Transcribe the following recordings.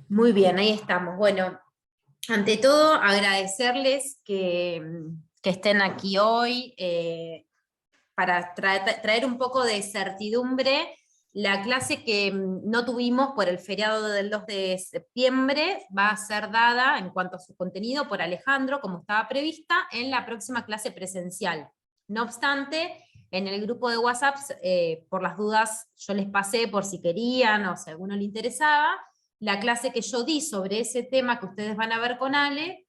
Muy bien, ahí estamos. Bueno, ante todo, agradecerles que estén aquí hoy para traer un poco de certidumbre. La clase que no tuvimos por el feriado del 2 de septiembre va a ser dada en cuanto a su contenido por Alejandro, como estaba prevista, en la próxima clase presencial. No obstante, en el grupo de WhatsApp, por las dudas, yo les pasé por si querían o si a alguno le interesaba, la clase que yo di sobre ese tema que ustedes van a ver con Ale,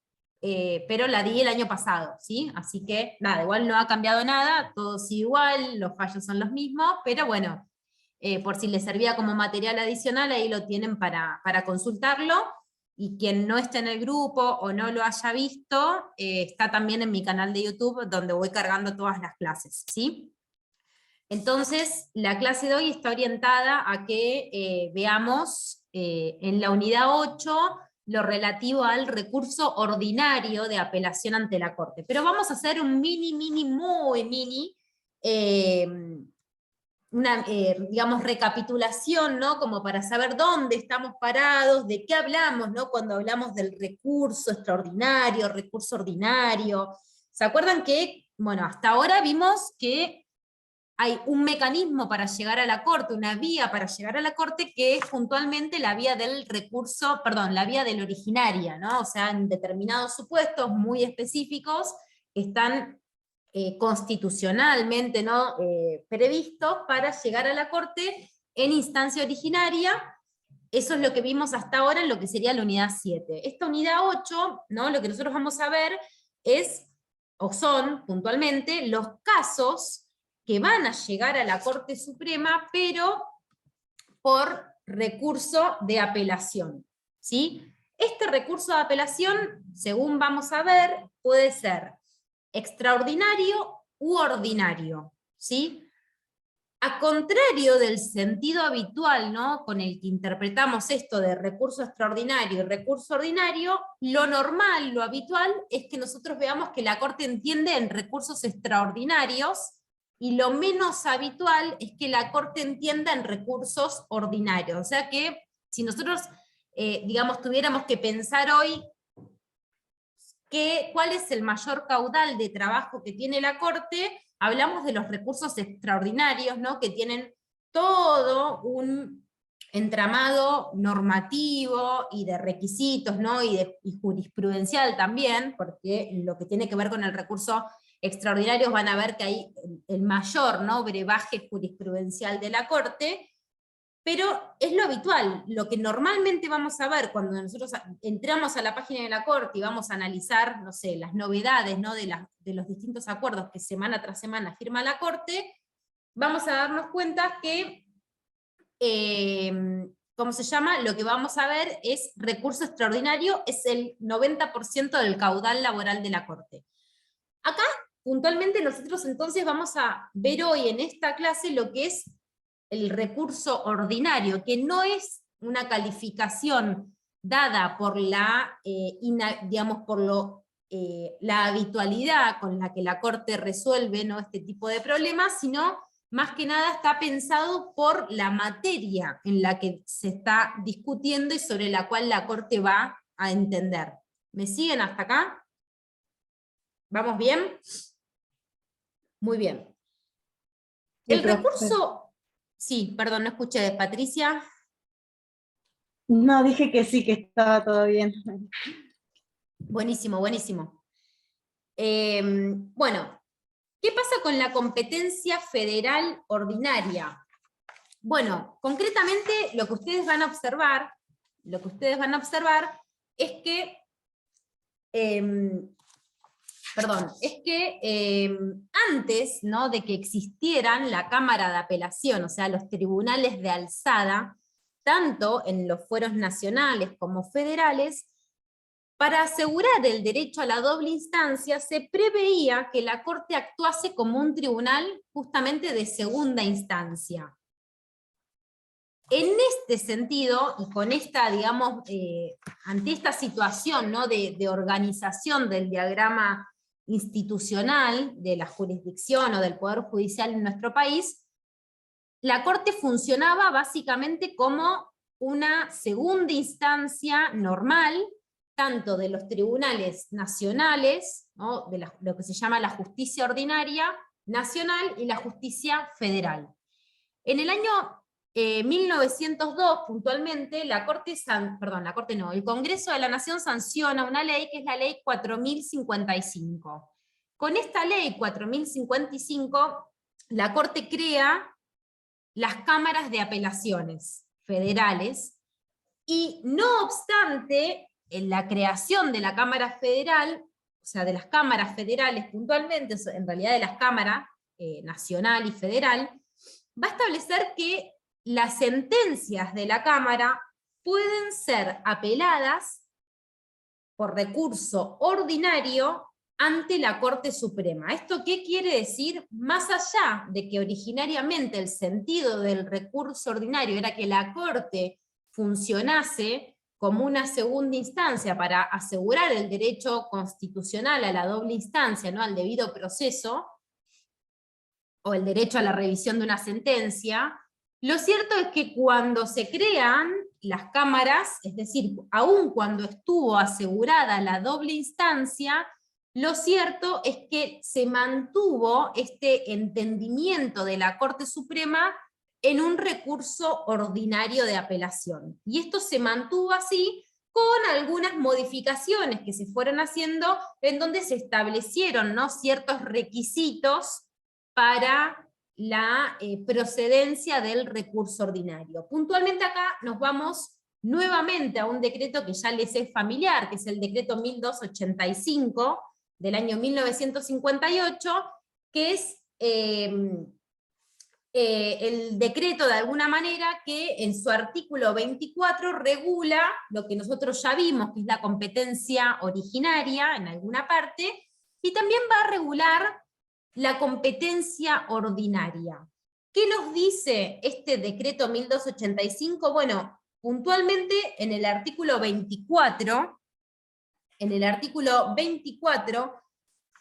pero la di el año pasado, ¿sí? Así que nada, igual no ha cambiado nada, todo sigue igual, los fallos son los mismos, pero bueno, por si les servía como material adicional, ahí lo tienen para consultarlo, y quien no esté en el grupo o no lo haya visto, está también en mi canal de YouTube, donde voy cargando todas las clases, ¿sí? Entonces, la clase de hoy está orientada a que veamos en la unidad 8 lo relativo al recurso ordinario de apelación ante la Corte. Pero vamos a hacer un muy mini, eh, una, digamos, recapitulación, ¿no? Como para saber dónde estamos parados, de qué hablamos, ¿no? Cuando hablamos del recurso extraordinario, recurso ordinario. ¿Se acuerdan que, bueno, hasta ahora vimos que hay un mecanismo para llegar a la Corte, una vía para llegar a la Corte, que es puntualmente la vía del recurso, perdón, la vía del originaria, ¿no? O sea, en determinados supuestos muy específicos están constitucionalmente, ¿no? Previstos para llegar a la Corte en instancia originaria. Eso es lo que vimos hasta ahora en lo que sería la unidad 7. Esta unidad 8, ¿no? Lo que nosotros vamos a ver es, o son puntualmente, los casos que van a llegar a la Corte Suprema, pero por recurso de apelación, ¿sí? Este recurso de apelación, según vamos a ver, puede ser extraordinario u ordinario, ¿sí? A contrario del sentido habitual, ¿no? Con el que interpretamos esto de recurso extraordinario y recurso ordinario, lo normal, lo habitual, es que nosotros veamos que la Corte entiende en recursos extraordinarios, y lo menos habitual es que la Corte entienda en recursos ordinarios. O sea que si nosotros, digamos, tuviéramos que pensar hoy cuál es el mayor caudal de trabajo que tiene la Corte, hablamos de los recursos extraordinarios, ¿no? Que tienen todo un entramado normativo y de requisitos, ¿no? Y jurisprudencial también, porque lo que tiene que ver con el recurso extraordinario van a ver que hay el mayor, ¿no? brebaje jurisprudencial de la Corte. Pero es lo habitual, lo que normalmente vamos a ver cuando nosotros entramos a la página de la Corte y vamos a analizar, no sé, las novedades, ¿no? de los distintos acuerdos que semana tras semana firma la Corte, vamos a darnos cuenta que, ¿cómo se llama? Lo que vamos a ver es recurso extraordinario, es el 90% del caudal laboral de la Corte. Acá, puntualmente, nosotros entonces vamos a ver hoy en esta clase lo que es el recurso ordinario, que no es una calificación dada por digamos, por la habitualidad con la que la Corte resuelve, ¿no? este tipo de problemas, sino más que nada está pensado por la materia en la que se está discutiendo y sobre la cual la Corte va a entender. ¿Me siguen hasta acá? ¿Vamos bien? Muy bien. Sí, El profe. recurso, sí, perdón, no escuché, Patricia. No, dije que sí, que estaba todo bien. Buenísimo, buenísimo. Bueno, ¿qué pasa con la competencia federal ordinaria? Bueno, concretamente lo que ustedes van a observar es que, antes, ¿no? de que existieran la Cámara de Apelación, o sea, los tribunales de alzada, tanto en los fueros nacionales como federales, para asegurar el derecho a la doble instancia, se preveía que la Corte actuase como un tribunal justamente de segunda instancia. En este sentido, y con esta, digamos, ante esta situación, ¿no? de organización del diagrama institucional de la jurisdicción o del Poder Judicial en nuestro país, la Corte funcionaba básicamente como una segunda instancia normal, tanto de los tribunales nacionales, ¿no? De lo que se llama la justicia ordinaria nacional y la justicia federal. En el año 1902, puntualmente, el Congreso de la Nación sanciona una ley que es la Ley 4055. Con esta Ley 4055, la Corte crea las cámaras de apelaciones federales, y no obstante, en la creación de la Cámara Federal, o sea, de las cámaras federales puntualmente, en realidad de las cámaras nacional y federal, va a establecer que las sentencias de la Cámara pueden ser apeladas por recurso ordinario ante la Corte Suprema. ¿Esto qué quiere decir? Más allá de que originariamente el sentido del recurso ordinario era que la Corte funcionase como una segunda instancia para asegurar el derecho constitucional a la doble instancia, ¿no? Al debido proceso, o el derecho a la revisión de una sentencia, lo cierto es que cuando se crean las cámaras, es decir, aun cuando estuvo asegurada la doble instancia, lo cierto es que se mantuvo este entendimiento de la Corte Suprema en un recurso ordinario de apelación. Y esto se mantuvo así con algunas modificaciones que se fueron haciendo, en donde se establecieron, ¿no?, ciertos requisitos para la procedencia del recurso ordinario. Puntualmente acá nos vamos nuevamente a un decreto que ya les es familiar, que es el decreto 1285 del año 1958, que es el decreto de alguna manera que en su artículo 24 regula lo que nosotros ya vimos, que es la competencia originaria en alguna parte, y también va a regular la competencia ordinaria. ¿Qué nos dice este decreto 1285? Bueno, puntualmente en el artículo 24,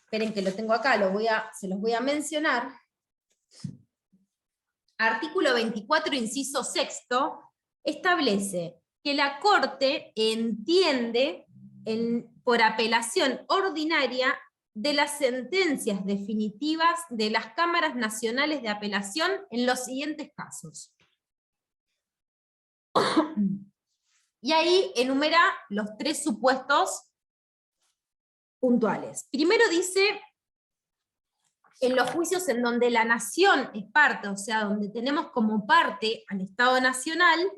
esperen que lo tengo acá, se los voy a mencionar. Artículo 24, inciso sexto, establece que la Corte entiende por apelación ordinaria de las sentencias definitivas de las cámaras nacionales de apelación en los siguientes casos. Y ahí enumera los 3 supuestos puntuales. Primero dice, en los juicios en donde la nación es parte, o sea, donde tenemos como parte al Estado Nacional,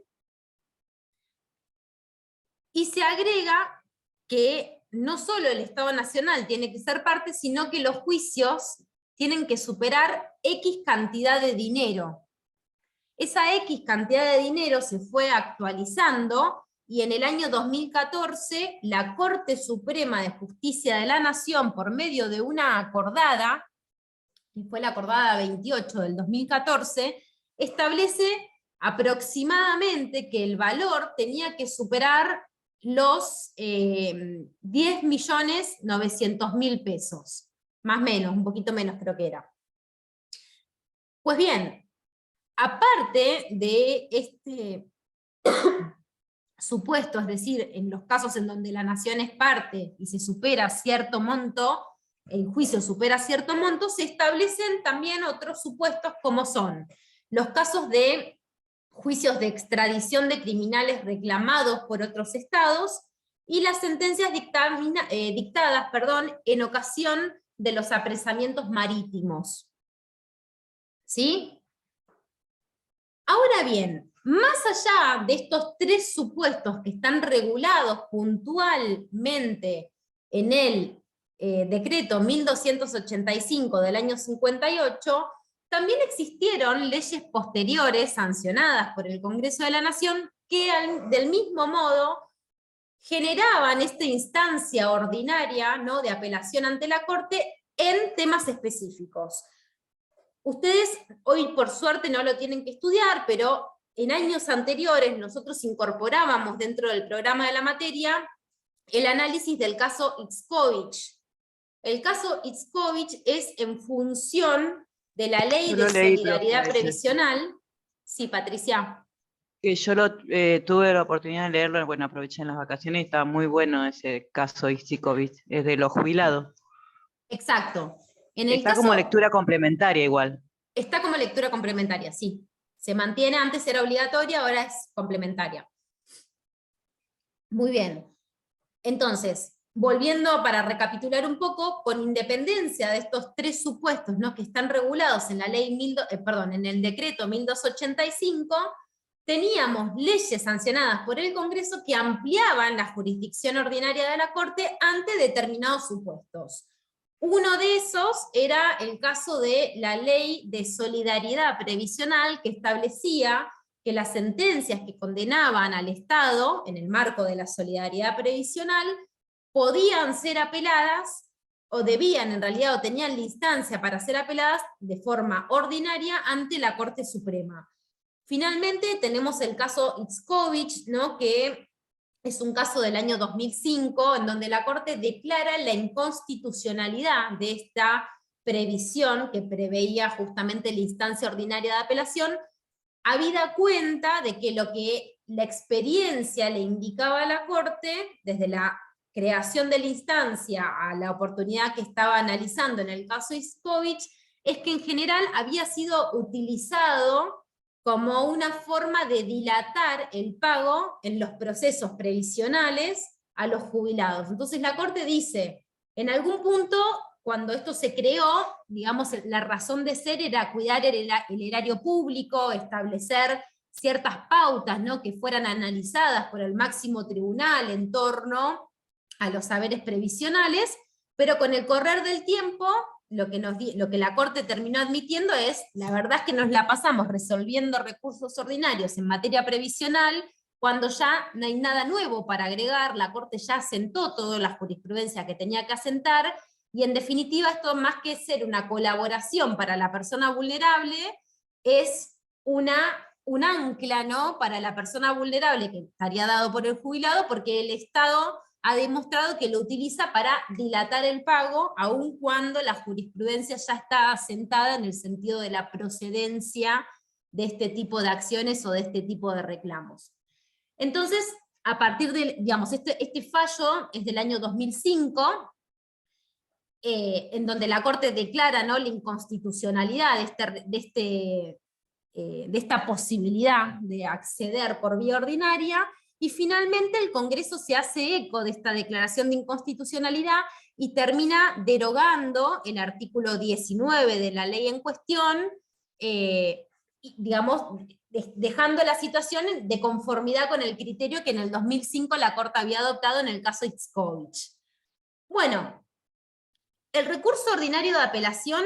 y se agrega que no solo el Estado Nacional tiene que ser parte, sino que los juicios tienen que superar X cantidad de dinero. Esa X cantidad de dinero se fue actualizando, y en el año 2014 la Corte Suprema de Justicia de la Nación, por medio de una acordada, que fue la acordada 28 del 2014, establece aproximadamente que el valor tenía que superar los 10.900.000 pesos, más o menos, un poquito menos creo que era. Pues bien, aparte de este supuesto, es decir, en los casos en donde la nación es parte y se supera cierto monto, el juicio supera cierto monto, se establecen también otros supuestos, como son los casos de juicios de extradición de criminales reclamados por otros estados, y las sentencias dictadas en ocasión de los apresamientos marítimos. ¿Sí? Ahora bien, más allá de estos 3 supuestos que están regulados puntualmente en el decreto 1285 del año 58, también existieron leyes posteriores sancionadas por el Congreso de la Nación que del mismo modo generaban esta instancia ordinaria, ¿no?, de apelación ante la Corte en temas específicos. Ustedes hoy por suerte no lo tienen que estudiar, pero en años anteriores nosotros incorporábamos dentro del programa de la materia el análisis del caso Itzkovich. El caso Itzkovich es en función de la Ley de Solidaridad Previsional. Sí, Patricia. Que yo tuve la oportunidad de leerlo, bueno, aproveché en las vacaciones y estaba muy bueno ese caso Isikovic, es de los jubilados. Exacto. En el Está caso, como lectura complementaria igual. está como lectura complementaria, sí. Se mantiene, antes era obligatoria, ahora es complementaria. Muy bien. Entonces, volviendo para recapitular un poco, con independencia de estos tres supuestos, ¿no?, que están regulados en la ley en el decreto 1285, teníamos leyes sancionadas por el Congreso que ampliaban la jurisdicción ordinaria de la Corte ante determinados supuestos. Uno de esos era el caso de la Ley de Solidaridad Previsional, que establecía que las sentencias que condenaban al Estado, en el marco de la solidaridad previsional, podían ser apeladas, o debían en realidad, o tenían la instancia para ser apeladas de forma ordinaria ante la Corte Suprema. Finalmente tenemos el caso Isikovic, ¿no?, que es un caso del año 2005, en donde la Corte declara la inconstitucionalidad de esta previsión que preveía justamente la instancia ordinaria de apelación, habida cuenta de que lo que la experiencia le indicaba a la Corte, desde la creación de la instancia a la oportunidad que estaba analizando en el caso Isikovic, es que en general había sido utilizado como una forma de dilatar el pago en los procesos previsionales a los jubilados. Entonces la Corte dice, en algún punto, cuando esto se creó, digamos, la razón de ser era cuidar el erario público, establecer ciertas pautas, ¿no?, que fueran analizadas por el máximo tribunal en torno a los saberes previsionales, pero con el correr del tiempo, lo que la Corte terminó admitiendo es, la verdad es que nos la pasamos resolviendo recursos ordinarios en materia previsional, cuando ya no hay nada nuevo para agregar, la Corte ya asentó toda la jurisprudencia que tenía que asentar, y en definitiva esto, más que ser una colaboración para la persona vulnerable, es un ancla, ¿no?, para la persona vulnerable, que estaría dado por el jubilado, porque el Estado ha demostrado que lo utiliza para dilatar el pago, aun cuando la jurisprudencia ya está asentada en el sentido de la procedencia de este tipo de acciones o de este tipo de reclamos. Entonces, a partir de, digamos, este fallo es del año 2005, en donde la Corte declara, ¿no?, la inconstitucionalidad de esta posibilidad de acceder por vía ordinaria, y finalmente el Congreso se hace eco de esta declaración de inconstitucionalidad y termina derogando el artículo 19 de la ley en cuestión, digamos, dejando la situación de conformidad con el criterio que en el 2005 la Corte había adoptado en el caso Isikovic. Bueno, el recurso ordinario de apelación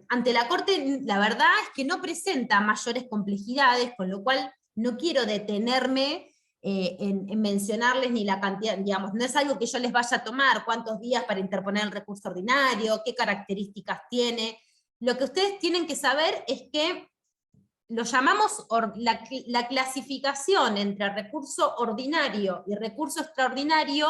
ante la Corte, la verdad es que no presenta mayores complejidades, con lo cual no quiero detenerme en mencionarles ni la cantidad, digamos, no es algo que yo les vaya a tomar, cuántos días para interponer el recurso ordinario, qué características tiene. Lo que ustedes tienen que saber es que lo llamamos la clasificación entre recurso ordinario y recurso extraordinario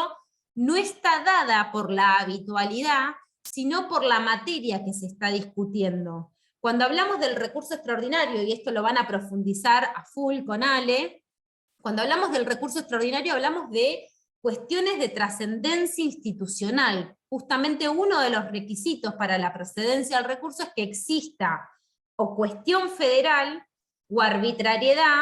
no está dada por la habitualidad, sino por la materia que se está discutiendo. Cuando hablamos del recurso extraordinario, y esto lo van a profundizar a full con Ale, cuando hablamos del recurso extraordinario hablamos de cuestiones de trascendencia institucional. Justamente uno de los requisitos para la procedencia del recurso es que exista o cuestión federal, o arbitrariedad,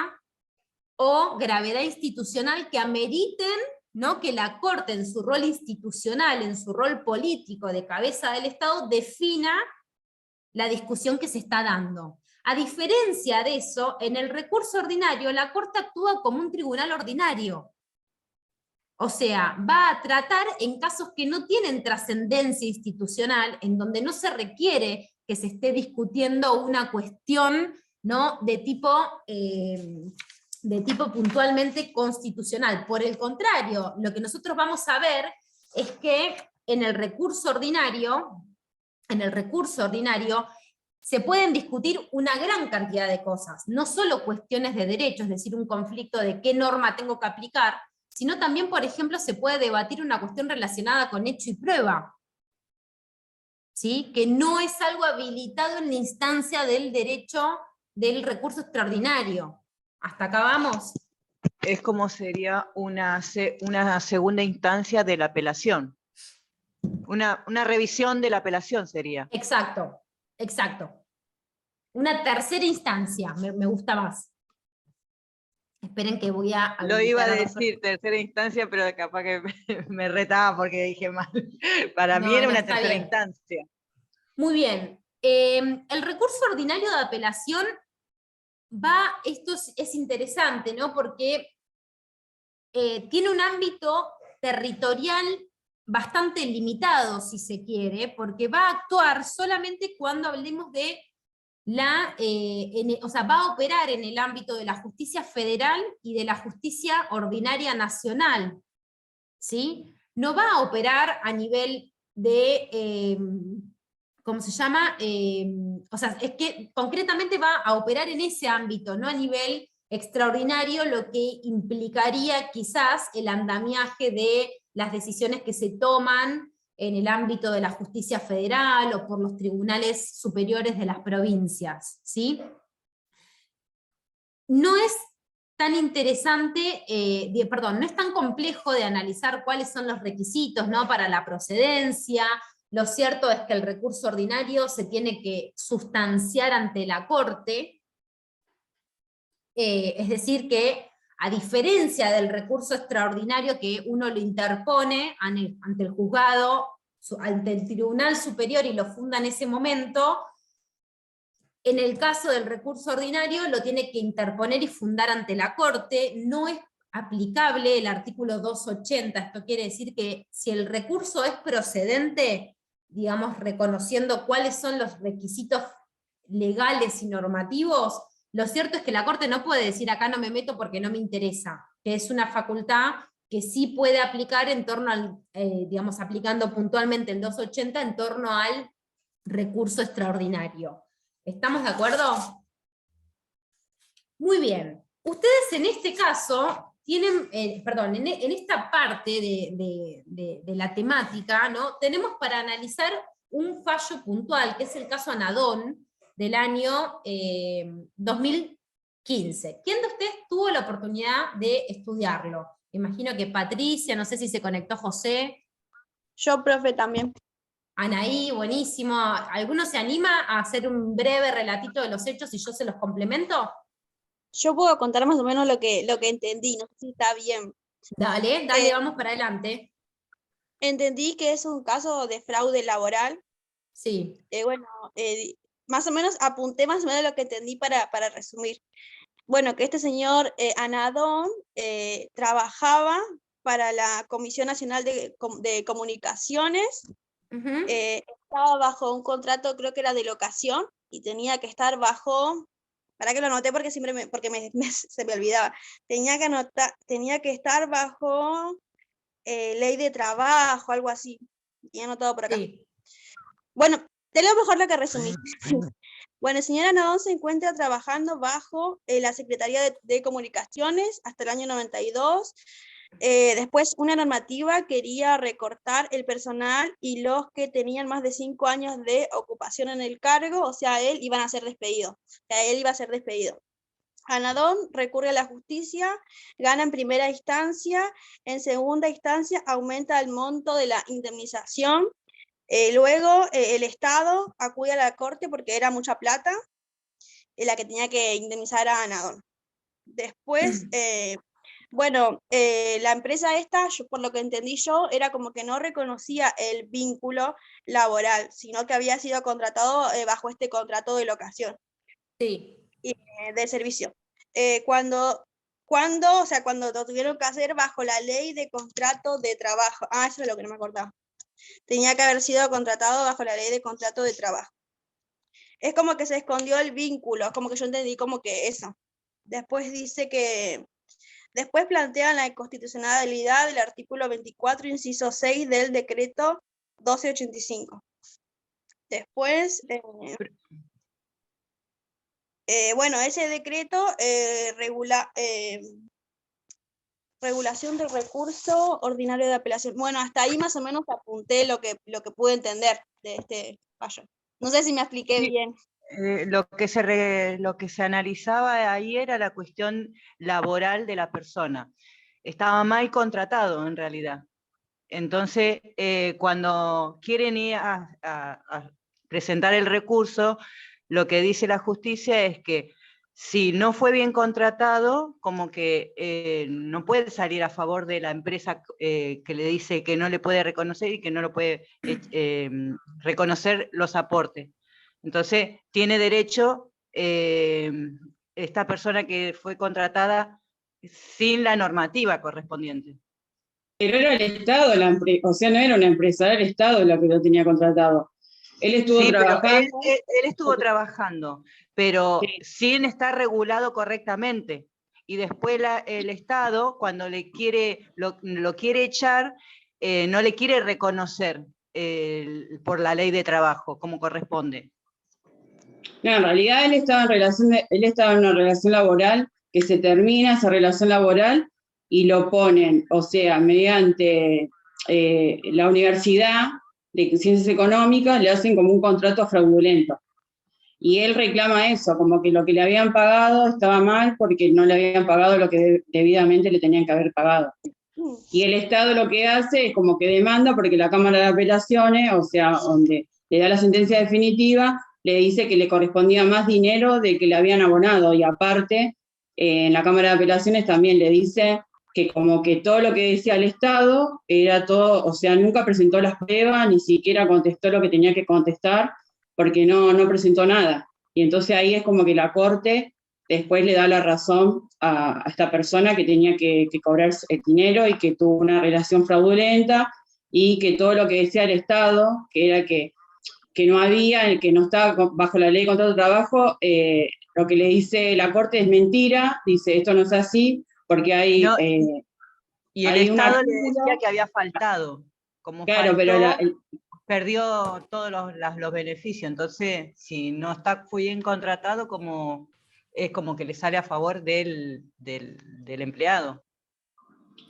o gravedad institucional que ameriten, ¿no?, que la Corte en su rol institucional, en su rol político de cabeza del Estado, defina la discusión que se está dando. A diferencia de eso, en el recurso ordinario, la Corte actúa como un tribunal ordinario. O sea, va a tratar en casos que no tienen trascendencia institucional, en donde no se requiere que se esté discutiendo una cuestión, ¿no?, de tipo puntualmente constitucional. Por el contrario, lo que nosotros vamos a ver es que en el recurso ordinario se pueden discutir una gran cantidad de cosas, no solo cuestiones de derecho, es decir, un conflicto de qué norma tengo que aplicar, sino también, por ejemplo, se puede debatir una cuestión relacionada con hecho y prueba, ¿sí?, que no es algo habilitado en la instancia del derecho del recurso extraordinario. ¿Hasta acá vamos? Es como sería una segunda instancia de la apelación. Una revisión de la apelación sería. Exacto, exacto. Una tercera instancia, me gusta más. Esperen que voy a Lo iba a habilitar a dos decir tercera instancia, pero capaz que me retaba porque dije mal. Para mí No, era no, una está tercera bien. instancia. Muy bien. El recurso ordinario de apelación esto es interesante, ¿no? Porque tiene un ámbito territorial bastante limitado, si se quiere, porque va a actuar solamente cuando hablemos de o sea, va a operar en el ámbito de la justicia federal y de la justicia ordinaria nacional, ¿sí? No va a operar a nivel de, ¿cómo se llama? O sea, es que concretamente va a operar en ese ámbito, no a nivel extraordinario, lo que implicaría quizás el andamiaje de las decisiones que se toman en el ámbito de la justicia federal o por los tribunales superiores de las provincias, ¿sí? No es tan interesante, perdón, no es tan complejo de analizar cuáles son los requisitos, ¿no?, para la procedencia. Lo cierto es que el recurso ordinario se tiene que sustanciar ante la Corte, es decir que a diferencia del recurso extraordinario que uno lo interpone ante el juzgado, ante el Tribunal Superior y lo funda en ese momento, en el caso del recurso ordinario lo tiene que interponer y fundar ante la Corte, no es aplicable el artículo 280, esto quiere decir que si el recurso es procedente, digamos, reconociendo cuáles son los requisitos legales y normativos, lo cierto es que la Corte no puede decir acá no me meto porque no me interesa, que es una facultad que sí puede aplicar en torno al, digamos, aplicando puntualmente el 280 en torno al recurso extraordinario. ¿Estamos de acuerdo? Muy bien. Ustedes en este caso tienen, perdón, en esta parte de la temática, ¿no?, tenemos para analizar un fallo puntual, que es el caso Anadón, del año 2015. ¿Quién de ustedes tuvo la oportunidad de estudiarlo? Imagino que Patricia, no sé si se conectó José. Yo, profe, también. Anaí, buenísimo. ¿Alguno se anima a hacer un breve relatito de los hechos y yo se los complemento? Yo puedo contar más o menos lo que entendí, no sé si está bien. Dale, Eh, vamos para adelante. Entendí que es un caso de fraude laboral. Sí. Bueno, más o menos apunté más o menos lo que entendí para resumir. Bueno, que este señor Anadón trabajaba para la Comisión Nacional de Comunicaciones, Ujú. estaba bajo un contrato, creo que era de locación, y tenía que estar bajo, para que lo anoté porque siempre se me olvidaba, tenía que estar bajo ley de trabajo, algo así, y anotado por acá. Sí. Bueno, te leo mejor lo que resumí. Bueno, el señor Anadón se encuentra trabajando bajo la Secretaría de Comunicaciones hasta el año 92. Después, una normativa quería recortar el personal y los que tenían más de 5 años de ocupación en el cargo, o sea, él iban a ser despedidos. O sea, él iba a ser despedido. Anadón recurre a la justicia, gana en primera instancia, en segunda instancia aumenta el monto de la indemnización. Luego el Estado acude a la corte porque era mucha plata la que tenía que indemnizar a Anadón. Después, bueno, la empresa esta, por lo que entendí yo, era como que no reconocía el vínculo laboral, sino que había sido contratado bajo este contrato de locación Sí. de servicio. Cuando lo tuvieron que hacer bajo la ley de contrato de trabajo. Ah, eso es lo que no me acordaba. Tenía que haber sido contratado bajo la ley de contrato de trabajo. Es como que se escondió el vínculo, es como que yo entendí como que eso. Después dice que, después plantean la inconstitucionalidad del artículo 24, inciso 6 del decreto 1285. Después, bueno, ese decreto regulación del recurso ordinario de apelación. Bueno, hasta ahí más o menos apunté lo que pude entender de este fallo. No sé si me expliqué Sí, bien. lo que se analizaba ahí era la cuestión laboral de la persona. Estaba mal contratado en realidad. Entonces, cuando quieren ir a presentar el recurso, lo que dice la justicia es que si no fue bien contratado, como que no puede salir a favor de la empresa que le dice que no le puede reconocer y que no lo puede reconocer los aportes. Entonces, tiene derecho esta persona que fue contratada sin la normativa correspondiente. Pero era el Estado, o sea, no era una empresa, era el Estado lo que lo tenía contratado. Él estuvo Sí, pero trabajando. él estuvo trabajando, pero Sí. sin estar regulado correctamente. Y después el Estado, cuando lo quiere echar, no le quiere reconocer por la ley de trabajo, como corresponde. No, en realidad él estaba en una relación laboral que se termina esa relación laboral y lo ponen, o sea, mediante la Universidad de Ciencias Económicas le hacen como un contrato fraudulento. Y él reclama eso, como que lo que le habían pagado estaba mal porque no le habían pagado lo que debidamente le tenían que haber pagado. Y el Estado lo que hace es como que demanda porque la Cámara de Apelaciones, o sea, donde le da la sentencia definitiva, le dice que le correspondía más dinero de que le habían abonado. Y aparte, en la Cámara de Apelaciones también le dice que como que todo lo que decía el Estado era todo, o sea, nunca presentó las pruebas, ni siquiera contestó lo que tenía que contestar, porque no presentó nada. Y entonces ahí es como que la Corte después le da la razón a esta persona que tenía que cobrar el dinero y que tuvo una relación fraudulenta y que todo lo que decía el Estado, que era que no había, que no estaba bajo la ley de contrato de trabajo, lo que le dice la Corte es mentira, dice esto no es así, porque hay... No, y el hay Estado un le decía que había faltado. Como claro, faltó, pero perdió todos los beneficios. Entonces, si no está bien contratado, es como que le sale a favor del empleado.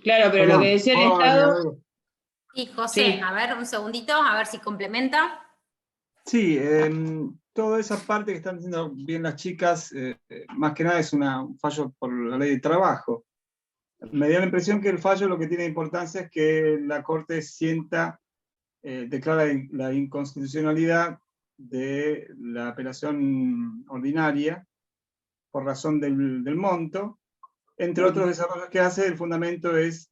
claro, pero lo que decía el Estado... Sí, José, Sí. a ver, un segundito, a ver si complementa. Sí, toda esa parte que están diciendo bien las chicas, más que nada es un fallo por la ley de trabajo. Me dio la impresión que el fallo lo que tiene importancia es que la Corte declara la inconstitucionalidad de la apelación ordinaria por razón del monto. Entre otros desarrollos que hace, el fundamento es,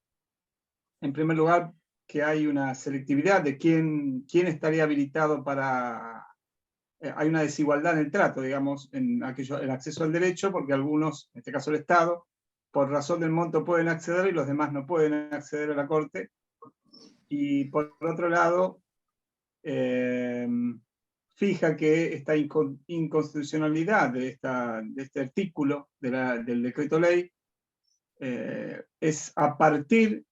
en primer lugar, que hay una selectividad de quién estaría habilitado para... hay una desigualdad en el trato, digamos, en el acceso al derecho, porque algunos, en este caso el Estado, por razón del monto pueden acceder y los demás no pueden acceder a la Corte. Y por otro lado, fija que esta inconstitucionalidad de este artículo del decreto ley es a partir,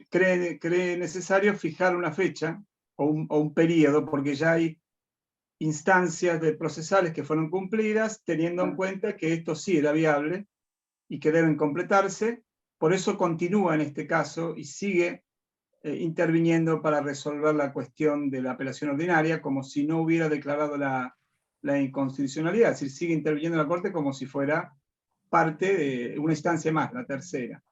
cree necesario fijar una fecha o un periodo, porque ya hay instancias procesales que fueron cumplidas, teniendo en cuenta que esto sí era viable y que deben completarse. Por eso continúa en este caso y sigue interviniendo para resolver la cuestión de la apelación ordinaria, como si no hubiera declarado la inconstitucionalidad, es decir, sigue interviniendo la Corte como si fuera parte de una instancia más, la tercera,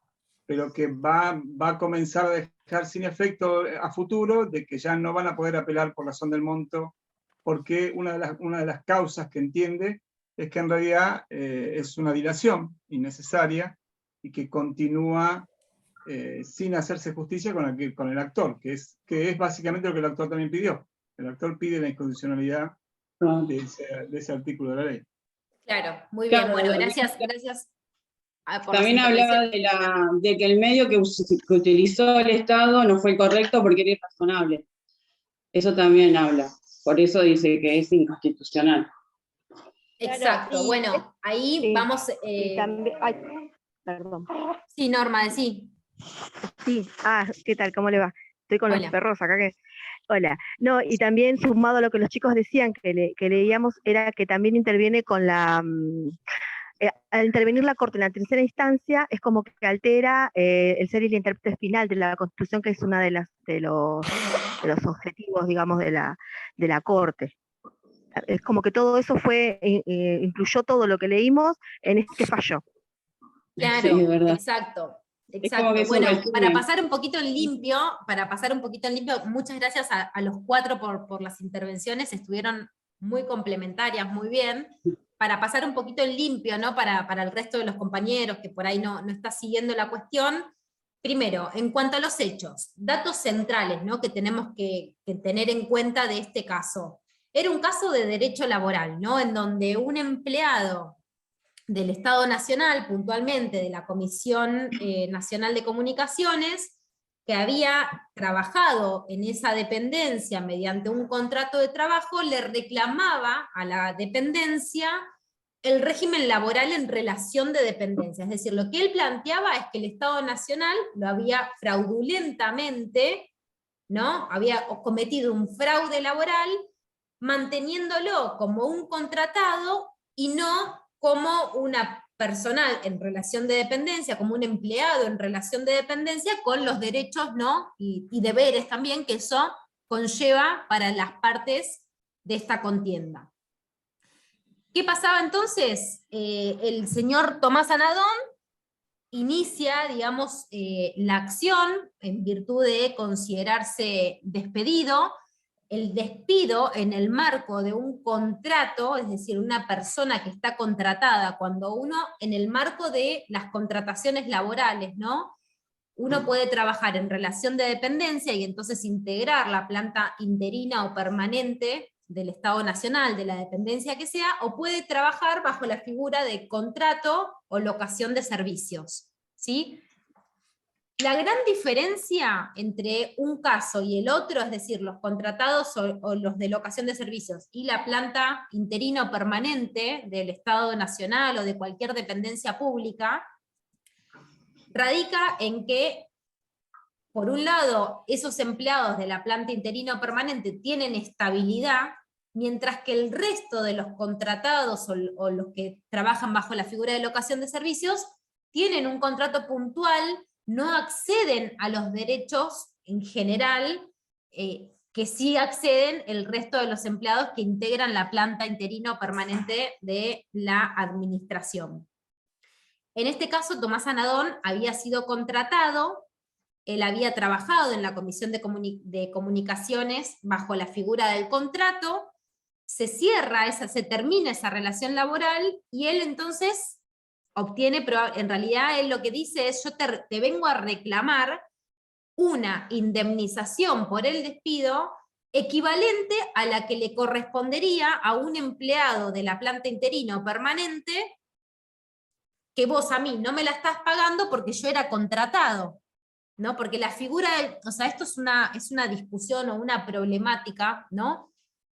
pero que va a comenzar a dejar sin efecto a futuro de que ya no van a poder apelar por razón del monto, porque una de las causas que entiende es que en realidad es una dilación innecesaria y que continúa sin hacerse justicia con el actor, que es básicamente lo que el actor también pidió. El actor pide la inconstitucionalidad de ese artículo de la ley. Claro, muy bien, Claro, bueno, gracias por las también hablaba intervenciones. de que el medio que utilizó el Estado no fue el correcto porque era irrazonable. Eso también habla. Por eso dice que es inconstitucional. Exacto, Claro, bueno, ahí Sí, vamos... y también, ay, perdón. Sí, Norma, decí. Sí, ¿qué tal? ¿Cómo le va? Estoy con Hola. los perros acá que... Hola. No, y también sumado a lo que los chicos decían que leíamos, era que también interviene con al intervenir la Corte en la tercera instancia, es como que altera el ser y la intérprete final de la Constitución, que es una de los objetivos, digamos, de la Corte. Es como que todo eso incluyó todo lo que leímos en este fallo. Claro, Sí, es verdad. exacto. Es como que es un Bueno, resumen. para pasar un poquito en limpio, muchas gracias a los 4 por las intervenciones, estuvieron muy complementarias, muy bien. Para pasar un poquito en limpio, ¿no? Para el resto de los compañeros que por ahí no está siguiendo la cuestión. Primero, en cuanto a los hechos, datos centrales, ¿no? Que tenemos que tener en cuenta de este caso. Era un caso de derecho laboral, ¿no? En donde un empleado del Estado Nacional, puntualmente de la Comisión Nacional de Comunicaciones, que había trabajado en esa dependencia mediante un contrato de trabajo, le reclamaba a la dependencia el régimen laboral en relación de dependencia. Es decir, lo que él planteaba es que el Estado Nacional lo había fraudulentamente, ¿no? Había cometido un fraude laboral, manteniéndolo como un contratado y no como una personal en relación de dependencia, como un empleado en relación de dependencia, con los derechos, ¿no? y deberes también que eso conlleva para las partes de esta contienda. ¿Qué pasaba entonces? El señor Tomás Anadón inicia, digamos, la acción en virtud de considerarse despedido. El despido en el marco de un contrato, es decir, una persona que está contratada, cuando uno, en el marco de las contrataciones laborales, ¿no? Uno puede trabajar en relación de dependencia y entonces integrar la planta interina o permanente del Estado Nacional, de la dependencia que sea, o puede trabajar bajo la figura de contrato o locación de servicios, ¿sí? La gran diferencia entre un caso y el otro, es decir, los contratados o los de locación de servicios y la planta interina o permanente del Estado Nacional o de cualquier dependencia pública, radica en que, por un lado, esos empleados de la planta interina o permanente tienen estabilidad, mientras que el resto de los contratados o los que trabajan bajo la figura de locación de servicios tienen un contrato puntual, no acceden a los derechos en general, que sí acceden el resto de los empleados que integran la planta interina o permanente de la administración. En este caso, Tomás Anadón había sido contratado, él había trabajado en la Comisión de Comunicaciones bajo la figura del contrato, se termina esa relación laboral, y él entonces obtiene, pero en realidad él lo que dice es: yo te vengo a reclamar una indemnización por el despido equivalente a la que le correspondería a un empleado de la planta interina o permanente, que vos a mí no me la estás pagando porque yo era contratado, ¿no? Porque la figura, o sea, esto es una discusión o una problemática, ¿no?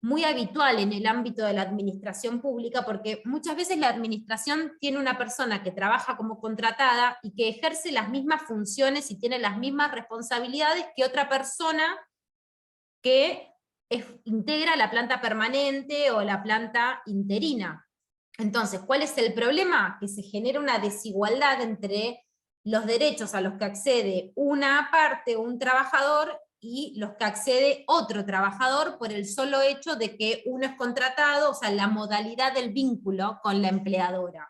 Muy habitual en el ámbito de la administración pública, porque muchas veces la administración tiene una persona que trabaja como contratada y que ejerce las mismas funciones y tiene las mismas responsabilidades que otra persona que integra la planta permanente o la planta interina. Entonces, ¿cuál es el problema? Que se genera una desigualdad entre los derechos a los que accede una parte, un trabajador, y los que accede otro trabajador por el solo hecho de que uno es contratado, o sea, la modalidad del vínculo con la empleadora.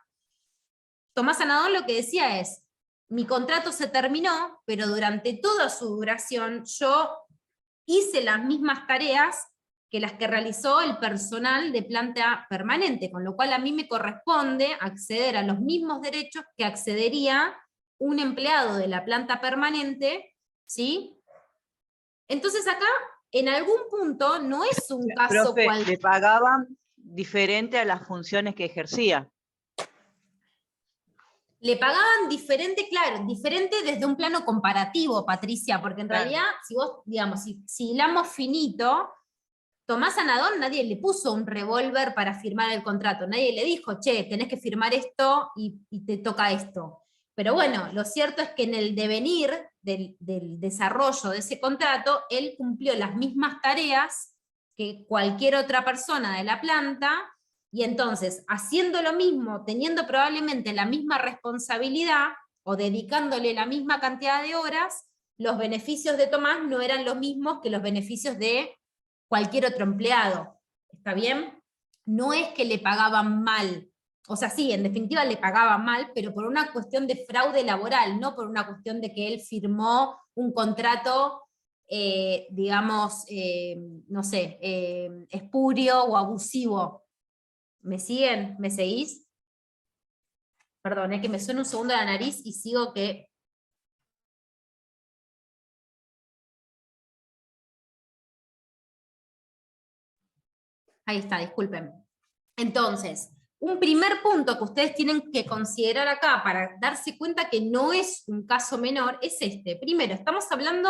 Tomás Anadón lo que decía es: mi contrato se terminó, pero durante toda su duración yo hice las mismas tareas que las que realizó el personal de planta permanente, con lo cual a mí me corresponde acceder a los mismos derechos que accedería un empleado de la planta permanente, ¿sí? Entonces acá, en algún punto, no es un caso Profe, le pagaban diferente a las funciones que ejercía. Le pagaban diferente, claro, diferente desde un plano comparativo, Patricia, porque en realidad, si vos, digamos, si hilamos finito, Tomás Anadón nadie le puso un revólver para firmar el contrato, nadie le dijo: che, tenés que firmar esto y te toca esto. Pero bueno, lo cierto es que en el devenir del desarrollo de ese contrato, él cumplió las mismas tareas que cualquier otra persona de la planta, y entonces, haciendo lo mismo, teniendo probablemente la misma responsabilidad, o dedicándole la misma cantidad de horas, los beneficios de Tomás no eran los mismos que los beneficios de cualquier otro empleado. ¿Está bien? no es que le pagaban mal. O sea, sí, en definitiva le pagaban mal, pero por una cuestión de fraude laboral, no por una cuestión de que él firmó un contrato, digamos, no sé, espurio o abusivo. ¿Me siguen? ¿Me seguís? Perdón, que me suena un segundo la nariz y sigo que... Ahí está, disculpen. Entonces, un primer punto que ustedes tienen que considerar acá para darse cuenta que no es un caso menor es este. Primero, estamos hablando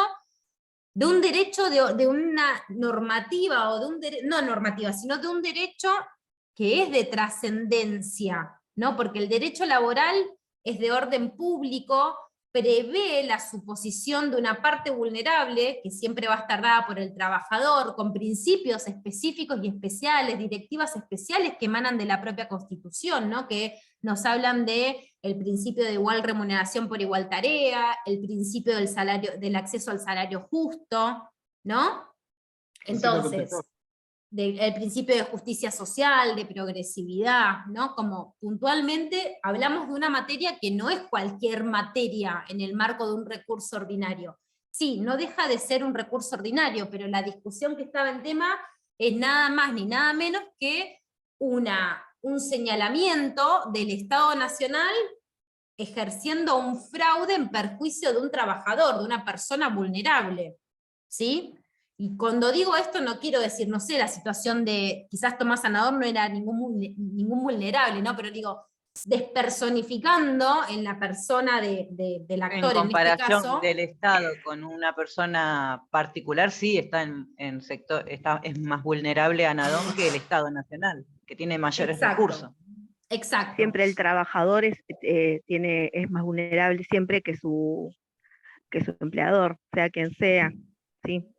de un derecho, de una normativa, o de un no normativa, sino de un derecho que es de trascendencia, ¿no? Porque el derecho laboral es de orden público, prevé la suposición de una parte vulnerable, que siempre va a estar dada por el trabajador, con principios específicos y especiales, directivas especiales que emanan de la propia Constitución, ¿no? Que nos hablan de el principio de igual remuneración por igual tarea, el principio del salario, del acceso al salario justo, ¿no? Entonces, el principio de justicia social, de progresividad, ¿no? Como puntualmente hablamos de una materia que no es cualquier materia en el marco de un recurso ordinario. Sí, no deja de ser un recurso ordinario, pero la discusión que estaba en tema es nada más ni nada menos que un señalamiento del Estado Nacional ejerciendo un fraude en perjuicio de un trabajador, de una persona vulnerable, ¿sí? Y cuando digo esto no quiero decir, no sé, la situación de, quizás Tomás Sanador no era ningún vulnerable, ¿no? Pero digo, despersonificando en la persona del actor, En comparación este caso, del Estado con una persona particular, sí está en sector, es más vulnerable a Nadón que el Estado Nacional, que tiene mayores recursos. Exacto. Siempre el trabajador es más vulnerable siempre que su empleador, sea quien sea, ¿sí?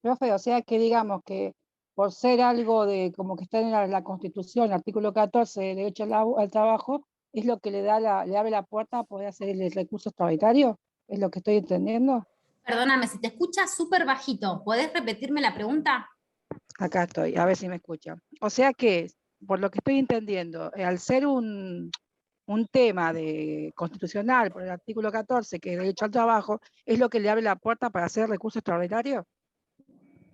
Profe, o sea que digamos que por ser algo de como que está en la Constitución, el artículo 14, el derecho al trabajo, es lo que le abre la puerta a poder hacer el recurso extraordinario, ¿es lo que estoy entendiendo? Perdóname, se te escucha súper bajito, ¿podés repetirme la pregunta? Acá estoy, a ver si me escuchan. O sea que, por lo que estoy entendiendo, al ser un tema constitucional por el artículo 14, que es derecho al trabajo, ¿es lo que le abre la puerta para hacer recurso extraordinario?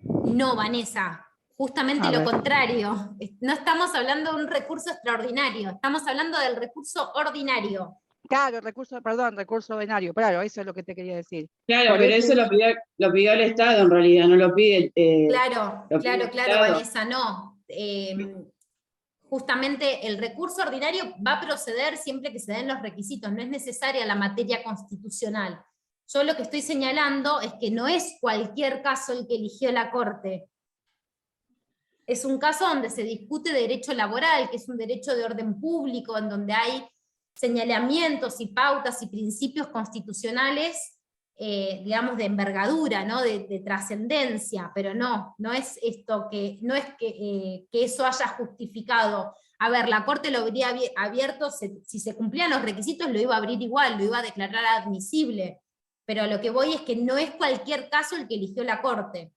No, Vanessa, justamente lo contrario. No estamos hablando de un recurso extraordinario, estamos hablando del recurso ordinario. Claro, recurso ordinario, claro, eso es lo que te quería decir. Claro, pero eso lo pidió el Estado en realidad, no lo pide. Claro, Vanessa, no. Justamente el recurso ordinario va a proceder siempre que se den los requisitos, no es necesaria la materia constitucional. Yo lo que estoy señalando es que no es cualquier caso el que eligió la Corte. Es un caso donde se discute derecho laboral, que es un derecho de orden público, en donde hay señalamientos y pautas y principios constitucionales, digamos, de envergadura, ¿no? de trascendencia, pero no es esto no es que eso haya justificado. A ver, la Corte lo habría abierto, si se cumplían los requisitos lo iba a abrir igual, lo iba a declarar admisible, pero a lo que voy es que no es cualquier caso el que eligió la Corte.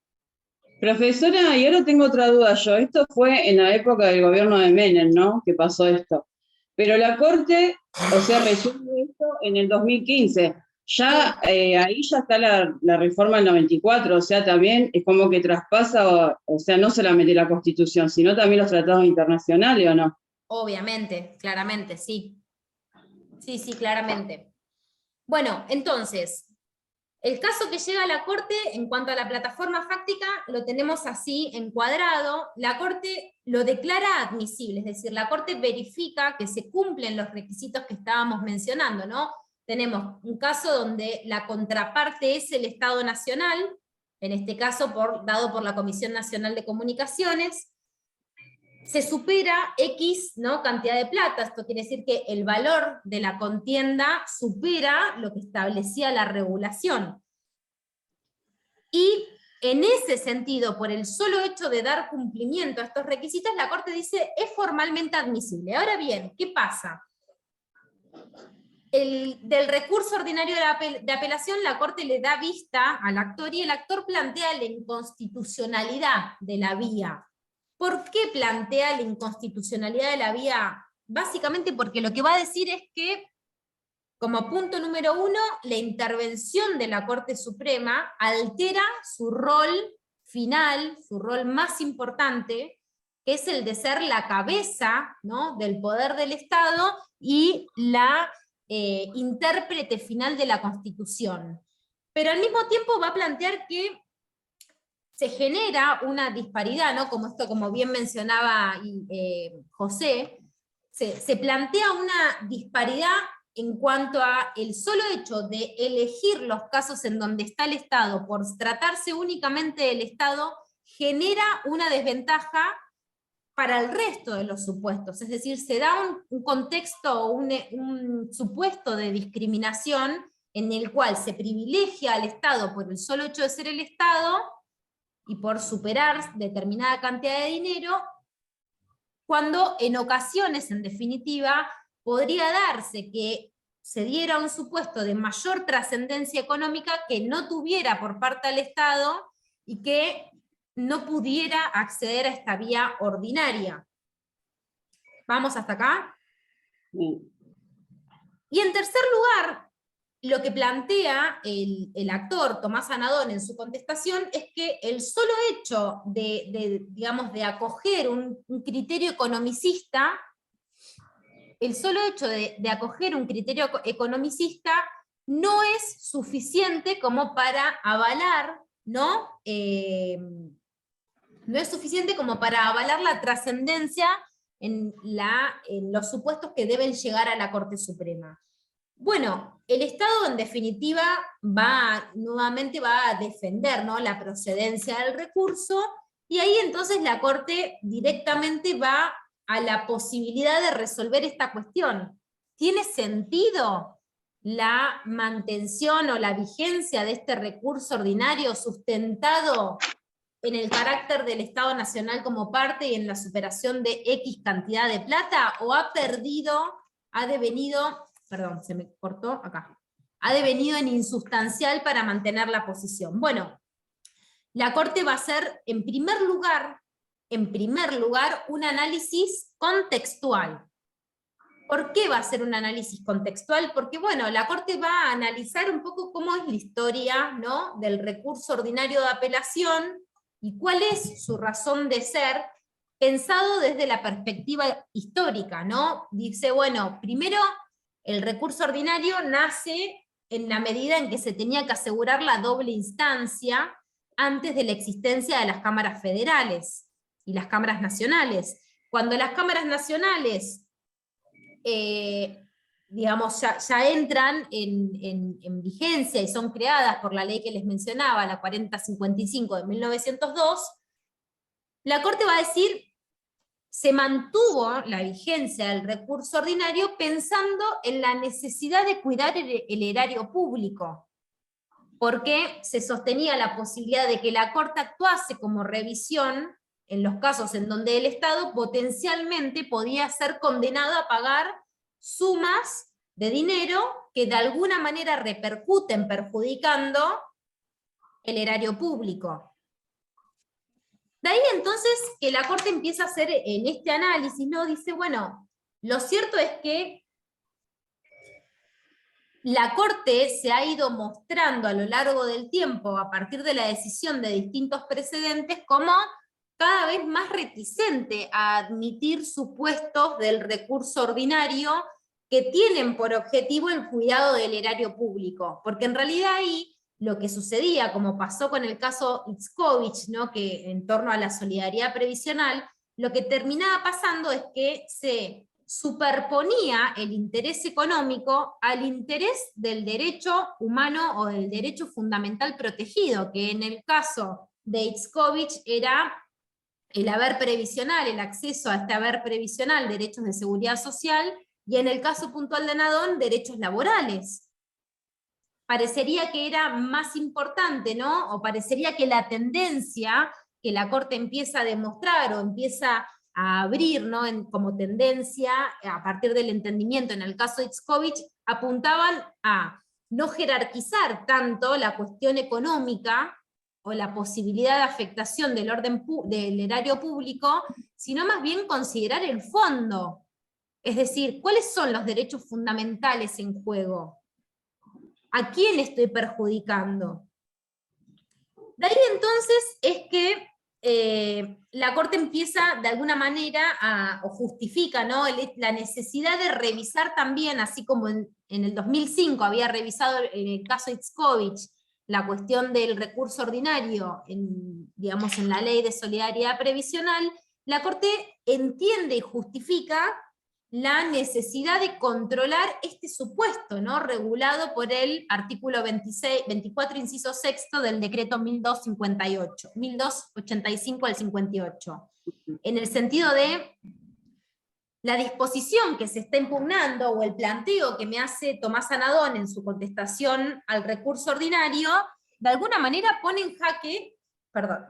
Profesora, y ahora tengo otra duda yo. Esto fue en la época del gobierno de Menem, ¿no? Que pasó esto. Pero la Corte, o sea, resuelve esto en el 2015. Ya ahí ya está la reforma del 94, o sea, también es como que traspasa, o sea, no solamente la Constitución, sino también los tratados internacionales, ¿o no? Obviamente, claramente, sí. Sí, claramente. Bueno, entonces, el caso que llega a la Corte, en cuanto a la plataforma fáctica, lo tenemos así encuadrado. La Corte lo declara admisible, es decir, la Corte verifica que se cumplen los requisitos que estábamos mencionando, ¿no? Tenemos un caso donde la contraparte es el Estado Nacional, en este caso dado por la Comisión Nacional de Comunicaciones. Se supera X, ¿no? Cantidad de plata, esto quiere decir que el valor de la contienda supera lo que establecía la regulación. Y en ese sentido, por el solo hecho de dar cumplimiento a estos requisitos, la Corte dice, es formalmente admisible. Ahora bien, ¿qué pasa? Del recurso ordinario de apelación, la Corte le da vista al actor, y el actor plantea la inconstitucionalidad de la vía. ¿Por qué plantea la inconstitucionalidad de la vía? Básicamente porque lo que va a decir es que, como punto número 1, la intervención de la Corte Suprema altera su rol final, su rol más importante, que es el de ser la cabeza, ¿no?, del poder del Estado y la intérprete final de la Constitución. Pero al mismo tiempo va a plantear que se genera una disparidad, ¿no?, como bien mencionaba José, se plantea una disparidad en cuanto a el solo hecho de elegir los casos en donde está el Estado por tratarse únicamente del Estado, genera una desventaja para el resto de los supuestos. Es decir, se da un contexto, un supuesto de discriminación en el cual se privilegia al Estado por el solo hecho de ser el Estado y por superar determinada cantidad de dinero, cuando en ocasiones, en definitiva, podría darse que se diera un supuesto de mayor trascendencia económica que no tuviera por parte del Estado y que no pudiera acceder a esta vía ordinaria. ¿Vamos hasta acá? Sí. Y en tercer lugar, lo que plantea el actor Tomás Anadón en su contestación es que el solo hecho digamos, de acoger un criterio economicista, el solo hecho de acoger un criterio economicista no es suficiente como para avalar, ¿no? No es suficiente como para avalar la trascendencia en los supuestos que deben llegar a la Corte Suprema. Bueno, el Estado en definitiva nuevamente va a defender, ¿no?, la procedencia del recurso, y ahí entonces la Corte directamente va a la posibilidad de resolver esta cuestión. ¿Tiene sentido la mantención o la vigencia de este recurso ordinario sustentado en el carácter del Estado Nacional como parte y en la superación de X cantidad de plata, o ha devenido, perdón, se me cortó acá, ha devenido en insustancial para mantener la posición? Bueno, la Corte va a hacer, en primer lugar, un análisis contextual. ¿Por qué va a ser un análisis contextual? Porque, bueno, la Corte va a analizar un poco cómo es la historia, ¿no?, del recurso ordinario de apelación, y cuál es su razón de ser, pensado desde la perspectiva histórica, ¿no? Dice, bueno, primero, el recurso ordinario nace en la medida en que se tenía que asegurar la doble instancia antes de la existencia de las cámaras federales y las cámaras nacionales. Cuando las cámaras nacionales, digamos, ya entran en vigencia y son creadas por la ley que les mencionaba, la 4055 de 1902, la Corte va a decir, se mantuvo la vigencia del recurso ordinario pensando en la necesidad de cuidar el erario público, porque se sostenía la posibilidad de que la Corte actuase como revisión en los casos en donde el Estado potencialmente podía ser condenado a pagar sumas de dinero que de alguna manera repercuten perjudicando el erario público. De ahí entonces que la Corte empieza a hacer en este análisis, ¿no? Dice, bueno, lo cierto es que la Corte se ha ido mostrando a lo largo del tiempo, a partir de la decisión de distintos precedentes, como cada vez más reticente a admitir supuestos del recurso ordinario que tienen por objetivo el cuidado del erario público, porque en realidad ahí lo que sucedía, como pasó con el caso Itzkovich, ¿no?, que en torno a la solidaridad previsional, lo que terminaba pasando es que se superponía el interés económico al interés del derecho humano o del derecho fundamental protegido, que en el caso de Itzkovich era el haber previsional, el acceso a este haber previsional, derechos de seguridad social, y en el caso puntual de Anadón, derechos laborales. Parecería que era más importante, ¿no? O parecería que la tendencia que la Corte empieza a demostrar o empieza a abrir, ¿no?, como tendencia, a partir del entendimiento en el caso de Itzkovich, apuntaban a no jerarquizar tanto la cuestión económica o la posibilidad de afectación del orden del erario público, sino más bien considerar el fondo. Es decir, ¿cuáles son los derechos fundamentales en juego? ¿A quién estoy perjudicando? De ahí entonces es que la Corte empieza de alguna manera o justifica, ¿no?, la necesidad de revisar también, así como en el 2005 había revisado en el caso Itzkovich la cuestión del recurso ordinario digamos, en la Ley de Solidaridad Previsional, la Corte entiende y justifica la necesidad de controlar este supuesto, ¿no?, regulado por el artículo 24, inciso sexto del decreto 1285 al 58, en el sentido de la disposición que se está impugnando, o el planteo que me hace Tomás Anadón en su contestación al recurso ordinario, de alguna manera pone en jaque, perdón,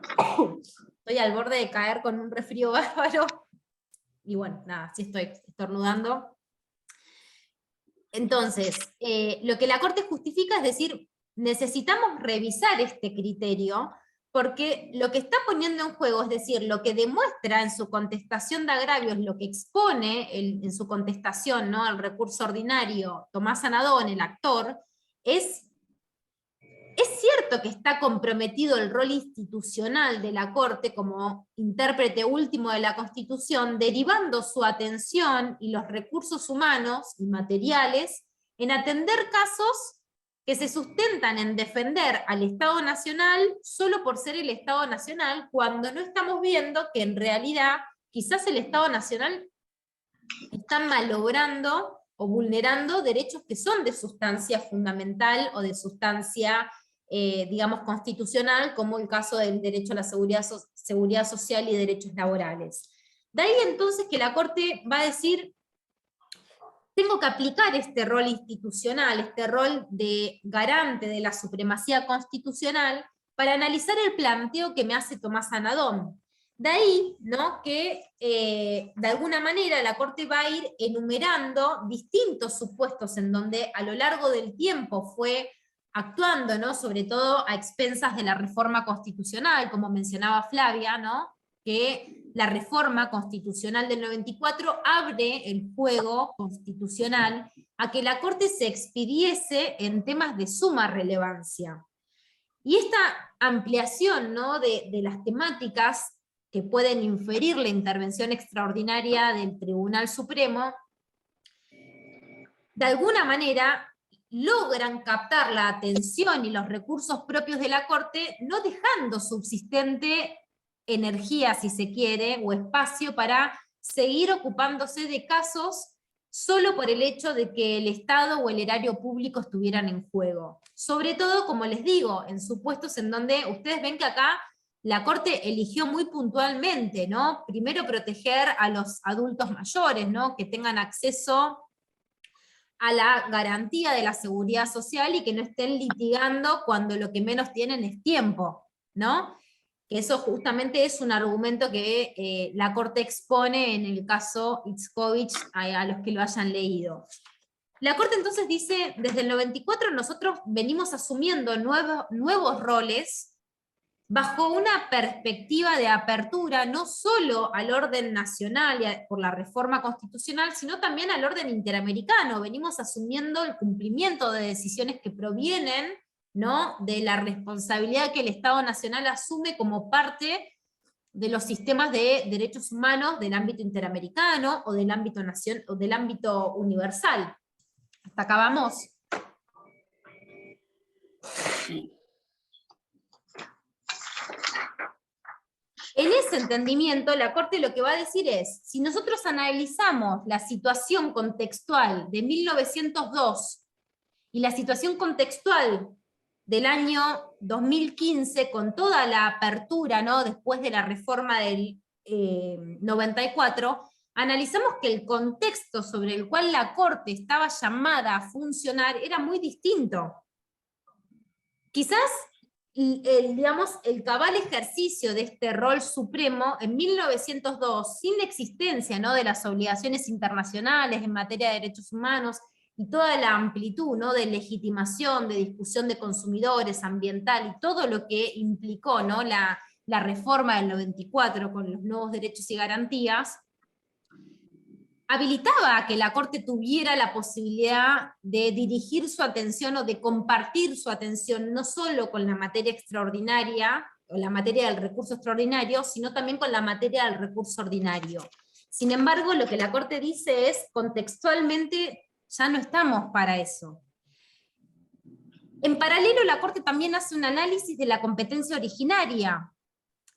estoy al borde de caer con un resfrío bárbaro, y bueno, nada, sí estoy estornudando. Entonces, lo que la Corte justifica es decir, necesitamos revisar este criterio, porque lo que está poniendo en juego, es decir, lo que demuestra en su contestación de agravios, lo que expone en su contestación, ¿no?, al recurso ordinario Tomás Anadón, el actor, es cierto que está comprometido el rol institucional de la Corte como intérprete último de la Constitución, derivando su atención y los recursos humanos y materiales en atender casos que se sustentan en defender al Estado Nacional solo por ser el Estado Nacional, cuando no estamos viendo que en realidad quizás el Estado Nacional está malogrando o vulnerando derechos que son de sustancia fundamental o de sustancia, digamos, constitucional, como el caso del derecho a la seguridad social y derechos laborales. De ahí entonces que la Corte va a decir, tengo que aplicar este rol institucional, este rol de garante de la supremacía constitucional, para analizar el planteo que me hace Tomás Anadón. De ahí, ¿no?, que de alguna manera la Corte va a ir enumerando distintos supuestos en donde a lo largo del tiempo fue actuando, ¿no?, sobre todo a expensas de la reforma constitucional, como mencionaba Flavia, ¿no?, que la reforma constitucional del 94 abre el juego constitucional a que la Corte se expidiese en temas de suma relevancia. Y esta ampliación, ¿no?, de las temáticas que pueden inferir la intervención extraordinaria del Tribunal Supremo, de alguna manera logran captar la atención y los recursos propios de la Corte, no dejando subsistente energía, si se quiere, o espacio para seguir ocupándose de casos solo por el hecho de que el Estado o el erario público estuvieran en juego. Sobre todo, como les digo, en supuestos en donde ustedes ven que acá la Corte eligió muy puntualmente, ¿no?, primero proteger a los adultos mayores, ¿no?, que tengan acceso a la garantía de la seguridad social y que no estén litigando cuando lo que menos tienen es tiempo, ¿no? Que eso justamente es un argumento que la Corte expone en el caso Itzkovich a los que lo hayan leído. La Corte entonces dice, desde el 94 nosotros venimos asumiendo nuevos roles bajo una perspectiva de apertura no solo al orden nacional y por la reforma constitucional, sino también al orden interamericano. Venimos asumiendo el cumplimiento de decisiones que provienen, ¿no?, de la responsabilidad que el Estado Nacional asume como parte de los sistemas de derechos humanos del ámbito interamericano o del ámbito universal. Hasta acá vamos. En ese entendimiento, la Corte lo que va a decir es, si nosotros analizamos la situación contextual de 1902 y la situación contextual del año 2015, con toda la apertura, ¿no?, después de la reforma del 94, analizamos que el contexto sobre el cual la Corte estaba llamada a funcionar era muy distinto. Quizás el cabal ejercicio de este rol supremo en 1902, sin la existencia, ¿no?, de las obligaciones internacionales en materia de derechos humanos, y toda la amplitud, ¿no?, de legitimación, de discusión de consumidores, ambiental, y todo lo que implicó, ¿no?, la reforma del 94 con los nuevos derechos y garantías, habilitaba a que la Corte tuviera la posibilidad de dirigir su atención o de compartir su atención no solo con la materia extraordinaria o la materia del recurso extraordinario, sino también con la materia del recurso ordinario. Sin embargo, lo que la Corte dice es, contextualmente, ya no estamos para eso. En paralelo, la Corte también hace un análisis de la competencia originaria,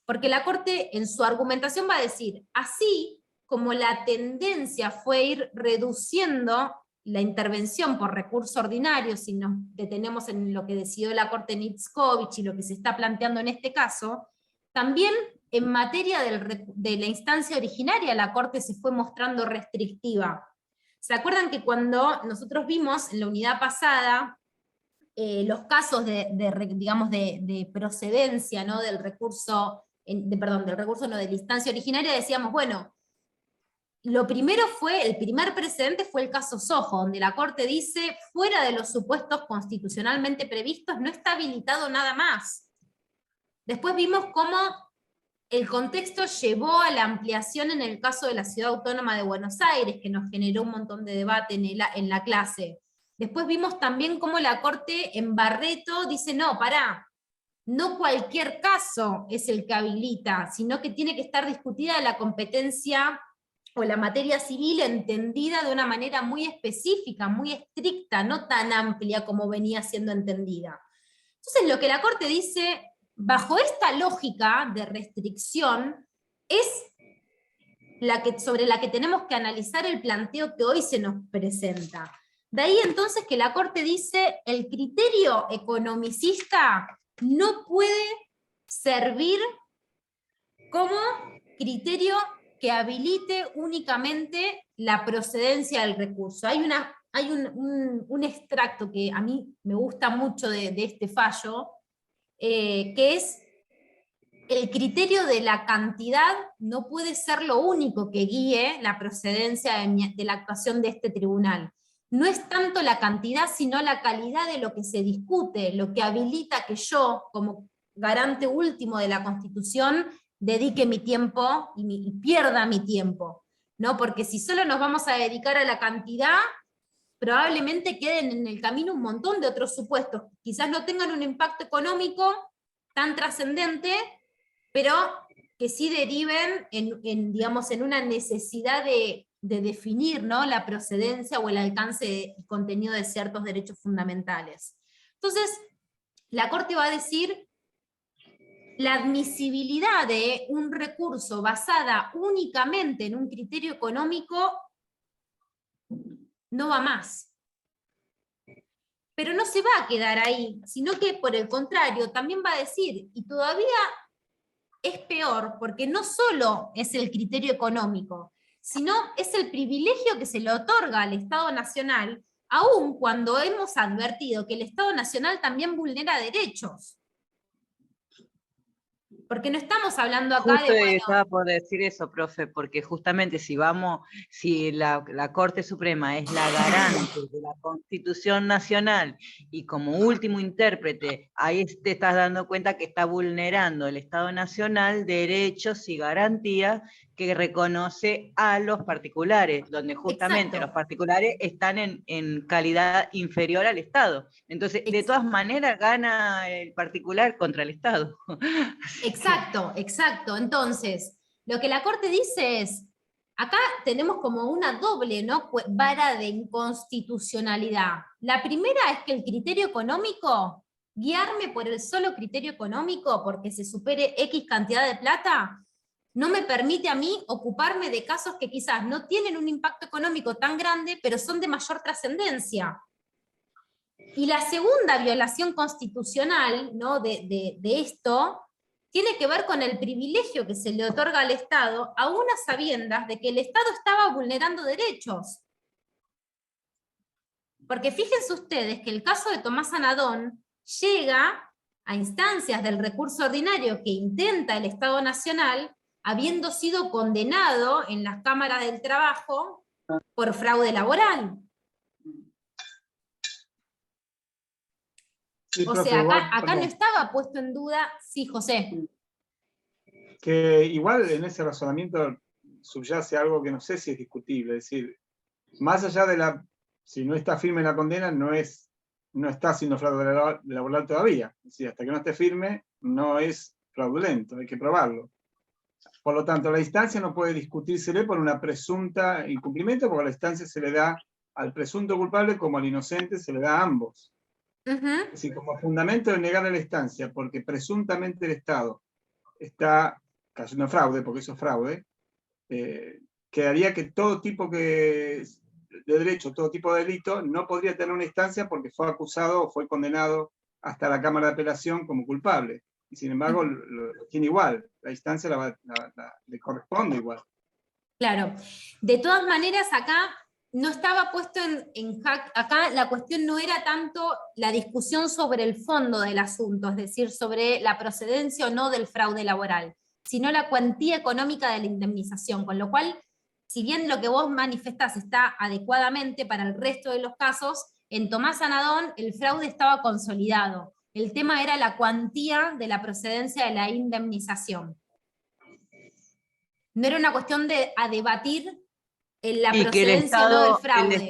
porque la Corte en su argumentación va a decir, así como la tendencia fue ir reduciendo la intervención por recurso ordinario, si nos detenemos en lo que decidió la Corte Nitskovich y lo que se está planteando en este caso, también en materia de la instancia originaria la Corte se fue mostrando restrictiva. ¿Se acuerdan que cuando nosotros vimos en la unidad pasada los casos de procedencia, ¿no?, del recurso, de la instancia originaria, decíamos, bueno, lo primero el primer precedente fue el caso Sojo, donde la Corte dice, fuera de los supuestos constitucionalmente previstos, no está habilitado nada más. Después vimos cómo el contexto llevó a la ampliación en el caso de la Ciudad Autónoma de Buenos Aires, que nos generó un montón de debate en la clase. Después vimos también cómo la Corte en Barreto dice, no, pará, no cualquier caso es el que habilita, sino que tiene que estar discutida la competencia o la materia civil entendida de una manera muy específica, muy estricta, no tan amplia como venía siendo entendida. Entonces lo que la Corte dice, bajo esta lógica de restricción, es sobre la que tenemos que analizar el planteo que hoy se nos presenta. De ahí entonces que la Corte dice, el criterio economicista no puede servir como criterio que habilite únicamente la procedencia del recurso. Hay un extracto que a mí me gusta mucho de este fallo, que es el criterio de la cantidad no puede ser lo único que guíe la procedencia de la actuación de este tribunal. No es tanto la cantidad, sino la calidad de lo que se discute, lo que habilita que yo, como garante último de la Constitución, dedique mi tiempo y pierda mi tiempo, ¿no? Porque si solo nos vamos a dedicar a la cantidad, probablemente queden en el camino un montón de otros supuestos, quizás no tengan un impacto económico tan trascendente, pero que sí deriven en una necesidad de definir, ¿no?, la procedencia o el alcance y contenido de ciertos derechos fundamentales. Entonces, la Corte va a decir, la admisibilidad de un recurso basada únicamente en un criterio económico no va más. Pero no se va a quedar ahí, sino que por el contrario, también va a decir, y todavía es peor, porque no solo es el criterio económico, sino es el privilegio que se le otorga al Estado Nacional, aun cuando hemos advertido que el Estado Nacional también vulnera derechos. Porque no estamos hablando acá Justo de, bueno, estaba por decir eso, profe, porque justamente si la Corte Suprema es la garante de la Constitución Nacional y como último intérprete, ahí te estás dando cuenta que está vulnerando el Estado Nacional derechos y garantías que reconoce a los particulares, donde justamente exacto, los particulares están en calidad inferior al Estado. Entonces, de todas maneras, gana el particular contra el Estado. exacto, exacto. Entonces, lo que la Corte dice es, acá tenemos como una doble, ¿no?, vara de inconstitucionalidad. La primera es que el criterio económico, guiarme por el solo criterio económico porque se supere X cantidad de plata, no me permite a mí ocuparme de casos que quizás no tienen un impacto económico tan grande, pero son de mayor trascendencia. Y la segunda violación constitucional, ¿no?, de esto, tiene que ver con el privilegio que se le otorga al Estado, aún a sabiendas de que el Estado estaba vulnerando derechos. Porque fíjense ustedes que el caso de Tomás Anadón llega a instancias del recurso ordinario que intenta el Estado Nacional, habiendo sido condenado en las cámaras del trabajo por fraude laboral. Sí, O profe, sea, igual, acá no perdón, estaba puesto en duda, sí, José. que igual en ese razonamiento subyace algo que no sé si es discutible, es decir, más allá de si no está firme la condena, no está siendo fraude laboral todavía. Es decir, hasta que no esté firme, no es fraudulento, hay que probarlo. Por lo tanto, la instancia no puede discutírsele por una presunta incumplimiento, porque la instancia se le da al presunto culpable como al inocente, se le da a ambos. Ujú. Es decir, como fundamento de negar la instancia, porque presuntamente el Estado está cayendo en fraude, porque eso es fraude, quedaría que todo tipo de derecho, todo tipo de delito, no podría tener una instancia porque fue acusado o fue condenado hasta la Cámara de Apelación como culpable. Y sin embargo, lo tiene igual, la instancia le corresponde igual. Claro. De todas maneras, acá no estaba puesto en jaque, acá la cuestión no era tanto la discusión sobre el fondo del asunto, es decir, sobre la procedencia o no del fraude laboral, sino la cuantía económica de la indemnización, con lo cual, si bien lo que vos manifestás está adecuadamente para el resto de los casos, en Tomás Anadón el fraude estaba consolidado. El tema era la cuantía de la procedencia de la indemnización. No era una cuestión a debatir en la Y que procedencia o no del fraude.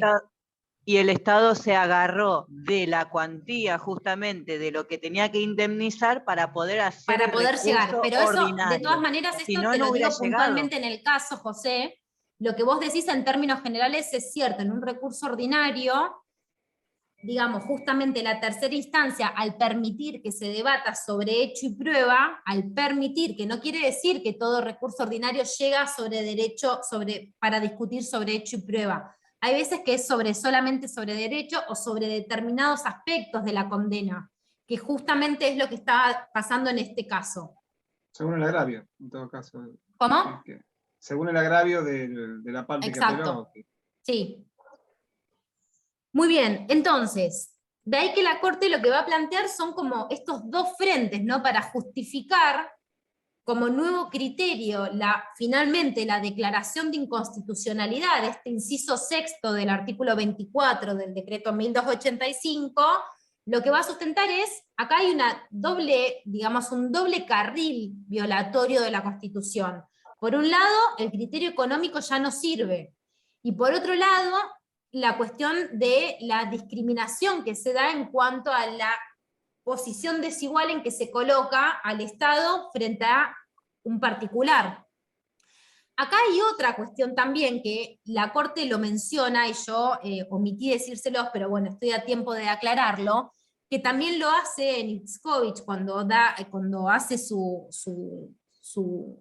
el Estado se agarró de la cuantía justamente de lo que tenía que indemnizar para poder hacer Para el poder llegar. recurso Pero eso, de ordinario. todas maneras, Si esto no, te no lo hubiera digo llegado. puntualmente en el caso, José. Lo que vos decís en términos generales es cierto. En un recurso ordinario, digamos, justamente la tercera instancia, al permitir que se debata sobre hecho y prueba, al permitir, que no quiere decir que todo recurso ordinario llega sobre derecho, para discutir sobre hecho y prueba. Hay veces que es solamente sobre derecho o sobre determinados aspectos de la condena, que justamente es lo que está pasando en este caso. Según el agravio, en todo caso. ¿Cómo? Según el agravio de la parte que apeló. Exacto. Sí. Muy bien, entonces, de ahí que la Corte lo que va a plantear son como estos dos frentes, ¿no? Para justificar como nuevo criterio finalmente la declaración de inconstitucionalidad de este inciso sexto del artículo 24 del decreto 1285, lo que va a sustentar es, acá hay una doble, digamos, un doble carril violatorio de la Constitución. Por un lado, el criterio económico ya no sirve, y por otro lado, la cuestión de la discriminación que se da en cuanto a la posición desigual en que se coloca al Estado frente a un particular. Acá hay otra cuestión también que la Corte lo menciona, y yo omití decírselos, pero bueno, estoy a tiempo de aclararlo, que también lo hace Nitzkovich cuando hace su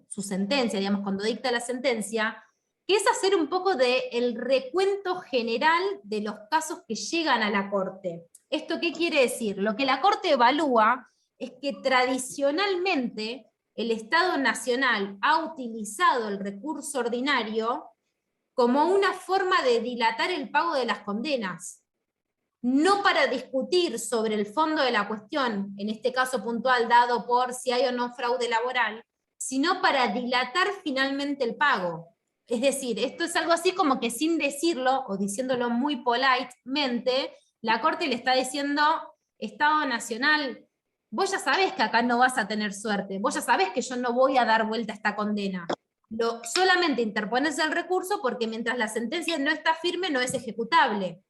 sentencia, digamos, cuando dicta la sentencia, que es hacer un poco el recuento general de los casos que llegan a la Corte. ¿Esto qué quiere decir? Lo que la Corte evalúa es que tradicionalmente el Estado Nacional ha utilizado el recurso ordinario como una forma de dilatar el pago de las condenas, no para discutir sobre el fondo de la cuestión, en este caso puntual dado por si hay o no fraude laboral, sino para dilatar finalmente el pago. Es decir, esto es algo así como que sin decirlo, o diciéndolo muy politemente, la Corte le está diciendo, Estado Nacional, vos ya sabés que acá no vas a tener suerte, vos ya sabés que yo no voy a dar vuelta a esta condena. Solamente interpones el recurso porque mientras la sentencia no está firme no es ejecutable.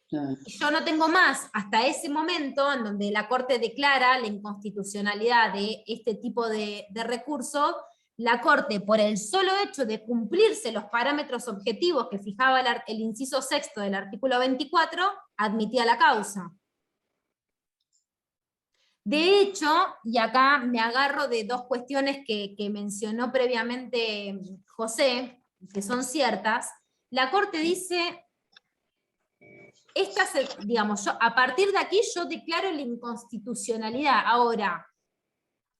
Y yo no tengo más hasta ese momento en donde la Corte declara la inconstitucionalidad de este tipo de recursos. La Corte, por el solo hecho de cumplirse los parámetros objetivos que fijaba el inciso sexto del artículo 24, admitía la causa. De hecho, y acá me agarro de dos cuestiones que mencionó previamente José, que son ciertas, la Corte dice, digamos, a partir de aquí yo declaro la inconstitucionalidad. Ahora,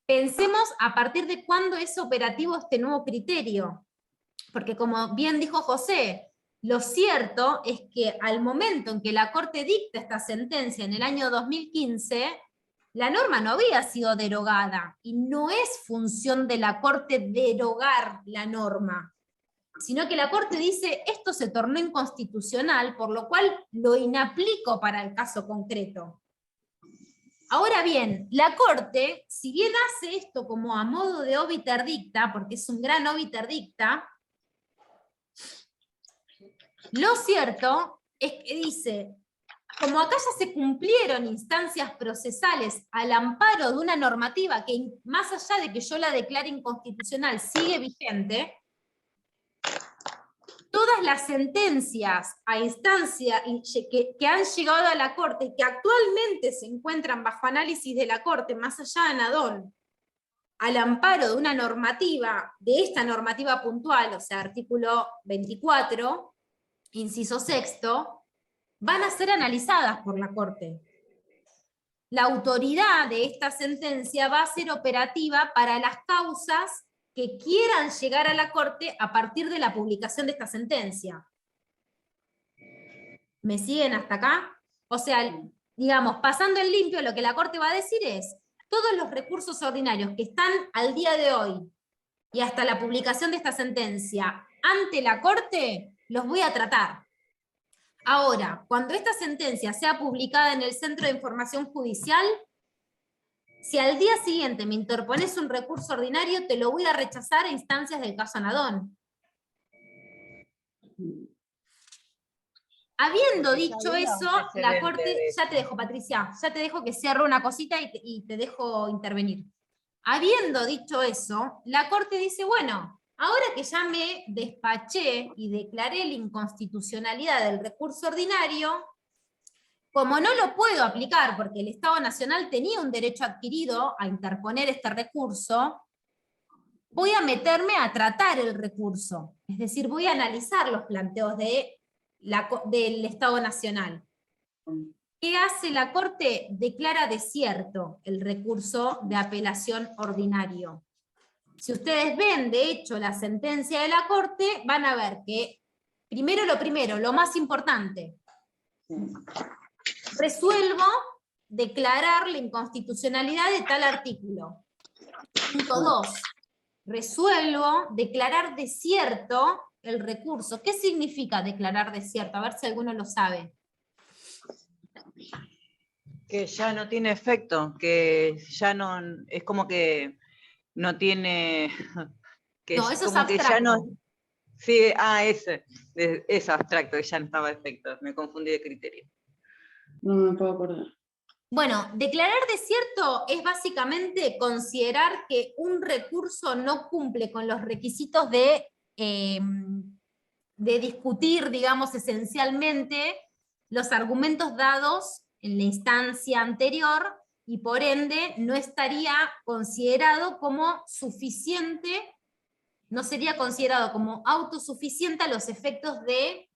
pensemos a partir de cuándo es operativo este nuevo criterio, porque como bien dijo José, lo cierto es que al momento en que la Corte dicta esta sentencia en el año 2015, la norma no había sido derogada, y no es función de la Corte derogar la norma. sino que la Corte dice, esto se tornó inconstitucional, por lo cual lo inaplico para el caso concreto. Ahora bien, la Corte, si bien hace esto como a modo de obiter dicta, porque es un gran obiter dicta, lo cierto es que dice, como acá ya se cumplieron instancias procesales al amparo de una normativa que, más allá de que yo la declare inconstitucional, sigue vigente, todas las sentencias a instancia que han llegado a la Corte y que actualmente se encuentran bajo análisis de la Corte, más allá de Nadón, al amparo de una normativa, de esta normativa puntual, o sea, artículo 24, inciso 6, van a ser analizadas por la Corte. La autoridad de esta sentencia va a ser operativa para las causas que quieran llegar a la Corte a partir de la publicación de esta sentencia. ¿Me siguen hasta acá? O sea, digamos, pasando en limpio, lo que la Corte va a decir es, todos los recursos ordinarios que están al día de hoy y hasta la publicación de esta sentencia ante la Corte, los voy a tratar. Ahora, cuando esta sentencia sea publicada en el Centro de Información Judicial, si al día siguiente me interpones un recurso ordinario, te lo voy a rechazar a instancias del caso Nadón. Habiendo dicho eso, la Corte, ya te dejo, Patricia, ya te dejo que cierro una cosita y te dejo intervenir. Habiendo dicho eso, la Corte dice, bueno, ahora que ya me despaché y declaré la inconstitucionalidad del recurso ordinario, como no lo puedo aplicar porque el Estado Nacional tenía un derecho adquirido a interponer este recurso, voy a meterme a tratar el recurso. Es decir, voy a analizar los planteos del Estado Nacional. ¿Qué hace la Corte? Declara desierto el recurso de apelación ordinario. Si ustedes ven, de hecho, la sentencia de la Corte, van a ver que, lo más importante, resuelvo declarar la inconstitucionalidad de tal artículo. Punto 2. Resuelvo declarar desierto el recurso. ¿Qué significa declarar desierto? A ver si alguno lo sabe. Que ya no tiene efecto, que ya no, es como que no tiene, que No, es eso es como que abstracto. ya no, sí, es abstracto, que ya no estaba efecto, me confundí de criterio. No me puedo acordar. Bueno, declarar desierto es básicamente considerar que un recurso no cumple con los requisitos de discutir, digamos, esencialmente los argumentos dados en la instancia anterior, y por ende no estaría considerado como suficiente, no sería considerado como autosuficiente a los efectos de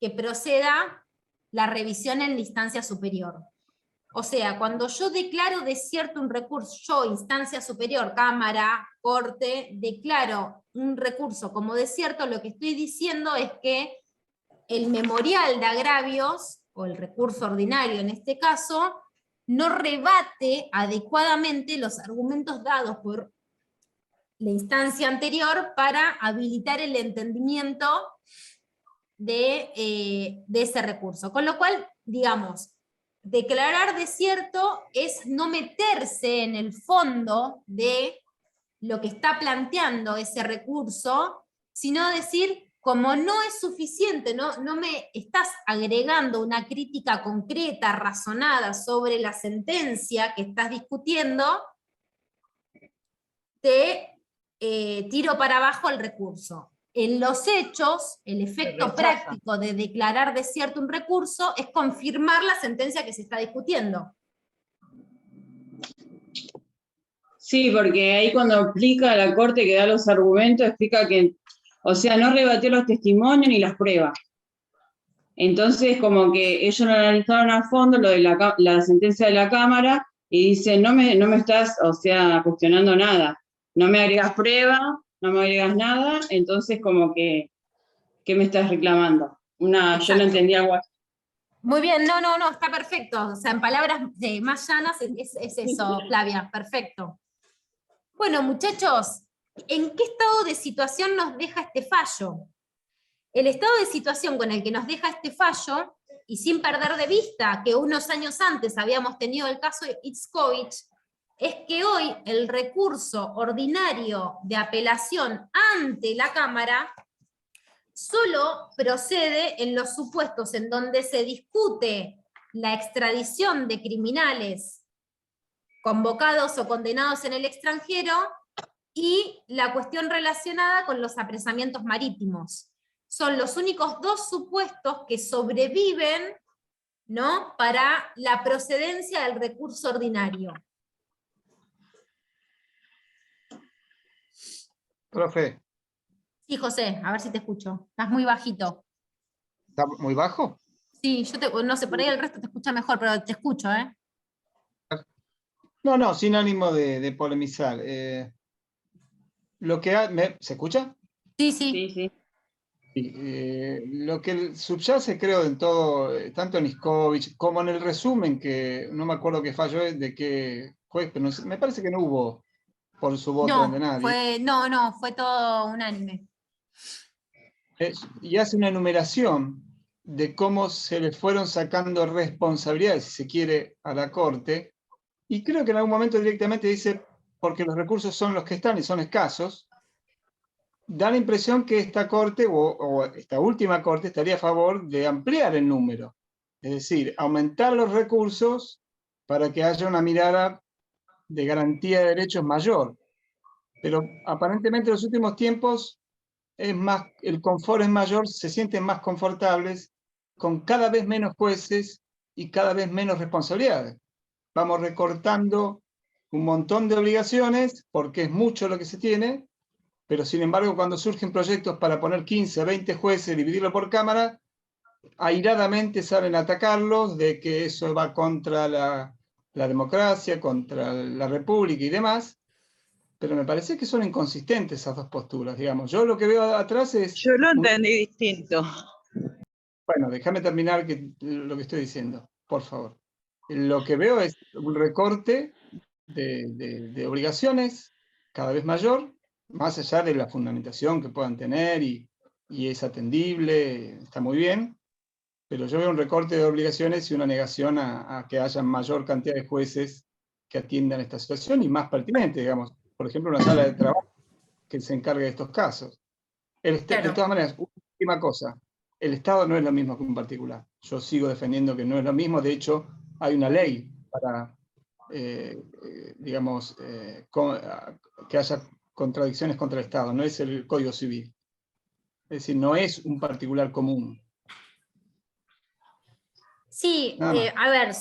que proceda la revisión en la instancia superior. O sea, cuando yo declaro desierto un recurso, yo, instancia superior, Cámara, Corte, declaro un recurso como desierto, lo que estoy diciendo es que el memorial de agravios, o el recurso ordinario en este caso, no rebate adecuadamente los argumentos dados por la instancia anterior para habilitar el entendimiento de ese recurso. Con lo cual, digamos, declarar desierto es no meterse en el fondo de lo que está planteando ese recurso, sino decir, como no es suficiente, no me estás agregando una crítica concreta, razonada sobre la sentencia que estás discutiendo, te tiro para abajo el recurso. En los hechos, el efecto práctico de declarar desierto un recurso es confirmar la sentencia que se está discutiendo. Sí, porque ahí cuando explica la Corte que da los argumentos, explica que, o sea, no rebatió los testimonios ni las pruebas. Entonces, como que ellos lo analizaron a fondo, lo de la sentencia de la Cámara, y dicen, no me estás, o sea, cuestionando nada. No me agregas prueba, no me agregas nada, entonces como que, ¿qué me estás reclamando? Yo no entendí algo así. Muy bien, no, está perfecto. O sea, en palabras más llanas es eso, Flavia, perfecto. Bueno, muchachos, ¿en qué estado de situación nos deja este fallo? el estado de situación con el que nos deja este fallo, y sin perder de vista que unos años antes habíamos tenido el caso de Itzkovich, es que hoy el recurso ordinario de apelación ante la Cámara solo procede en los supuestos en donde se discute la extradición de criminales convocados o condenados en el extranjero y la cuestión relacionada con los apresamientos marítimos. Son los únicos dos supuestos que sobreviven, ¿no?, para la procedencia del recurso ordinario. Profe, Sí, José, a ver si te escucho. Estás muy bajito. ¿está muy bajo? Sí, no sé, por ahí el resto te escucha mejor, pero te escucho, ¿eh? No, sin ánimo de polemizar. ¿Se escucha? Sí, sí. Sí, sí. Sí, lo que subyace, creo, en todo, tanto en Itzkovich como en el resumen, que no me acuerdo qué fallo es, de qué juez, pero me parece que no hubo por su voto de nadie. Fue todo unánime. Y hace una enumeración de cómo se le fueron sacando responsabilidades, si se quiere, a la Corte, y creo que en algún momento directamente dice, porque los recursos son los que están y son escasos, da la impresión que esta Corte, o esta última Corte, estaría a favor de ampliar el número, es decir, aumentar los recursos para que haya una mirada de garantía de derechos mayor. Pero aparentemente en los últimos tiempos el confort es mayor, se sienten más confortables con cada vez menos jueces y cada vez menos responsabilidades. Vamos recortando un montón de obligaciones porque es mucho lo que se tiene, pero sin embargo cuando surgen proyectos para poner 15, 20 jueces, dividirlo por cámara, airadamente salen a atacarlos de que eso va contra la democracia, contra la república y demás. Pero me parece que son inconsistentes esas dos posturas, digamos. Yo lo que veo atrás es... Yo lo entendí distinto. Bueno, déjame terminar lo que estoy diciendo, por favor. Lo que veo es un recorte de obligaciones cada vez mayor, más allá de la fundamentación que puedan tener y es atendible, está muy bien, pero yo veo un recorte de obligaciones y una negación a que haya mayor cantidad de jueces que atiendan esta situación y más pertinente, digamos. Por ejemplo, una sala de trabajo que se encargue de estos casos. De todas maneras, última cosa, el Estado no es lo mismo que un particular. Yo sigo defendiendo que no es lo mismo, de hecho, hay una ley para, digamos, que haya contradicciones contra el Estado, no es el Código Civil. Es decir, no es un particular común. Sí, a ver,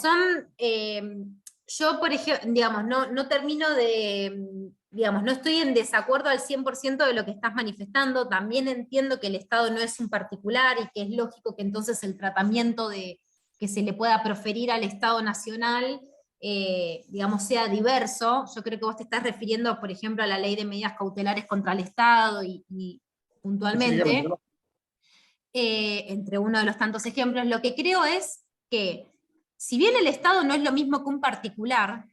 yo por ejemplo, digamos, no termino de, digamos, no estoy en desacuerdo al 100% de lo que estás manifestando, también entiendo que el Estado no es un particular y que es lógico que entonces el tratamiento que se le pueda proferir al Estado nacional, digamos, sea diverso. Yo creo que vos te estás refiriendo, por ejemplo, a la ley de medidas cautelares contra el Estado y puntualmente, entre uno de los tantos ejemplos, lo que creo es que, si bien el Estado no es lo mismo que un particular,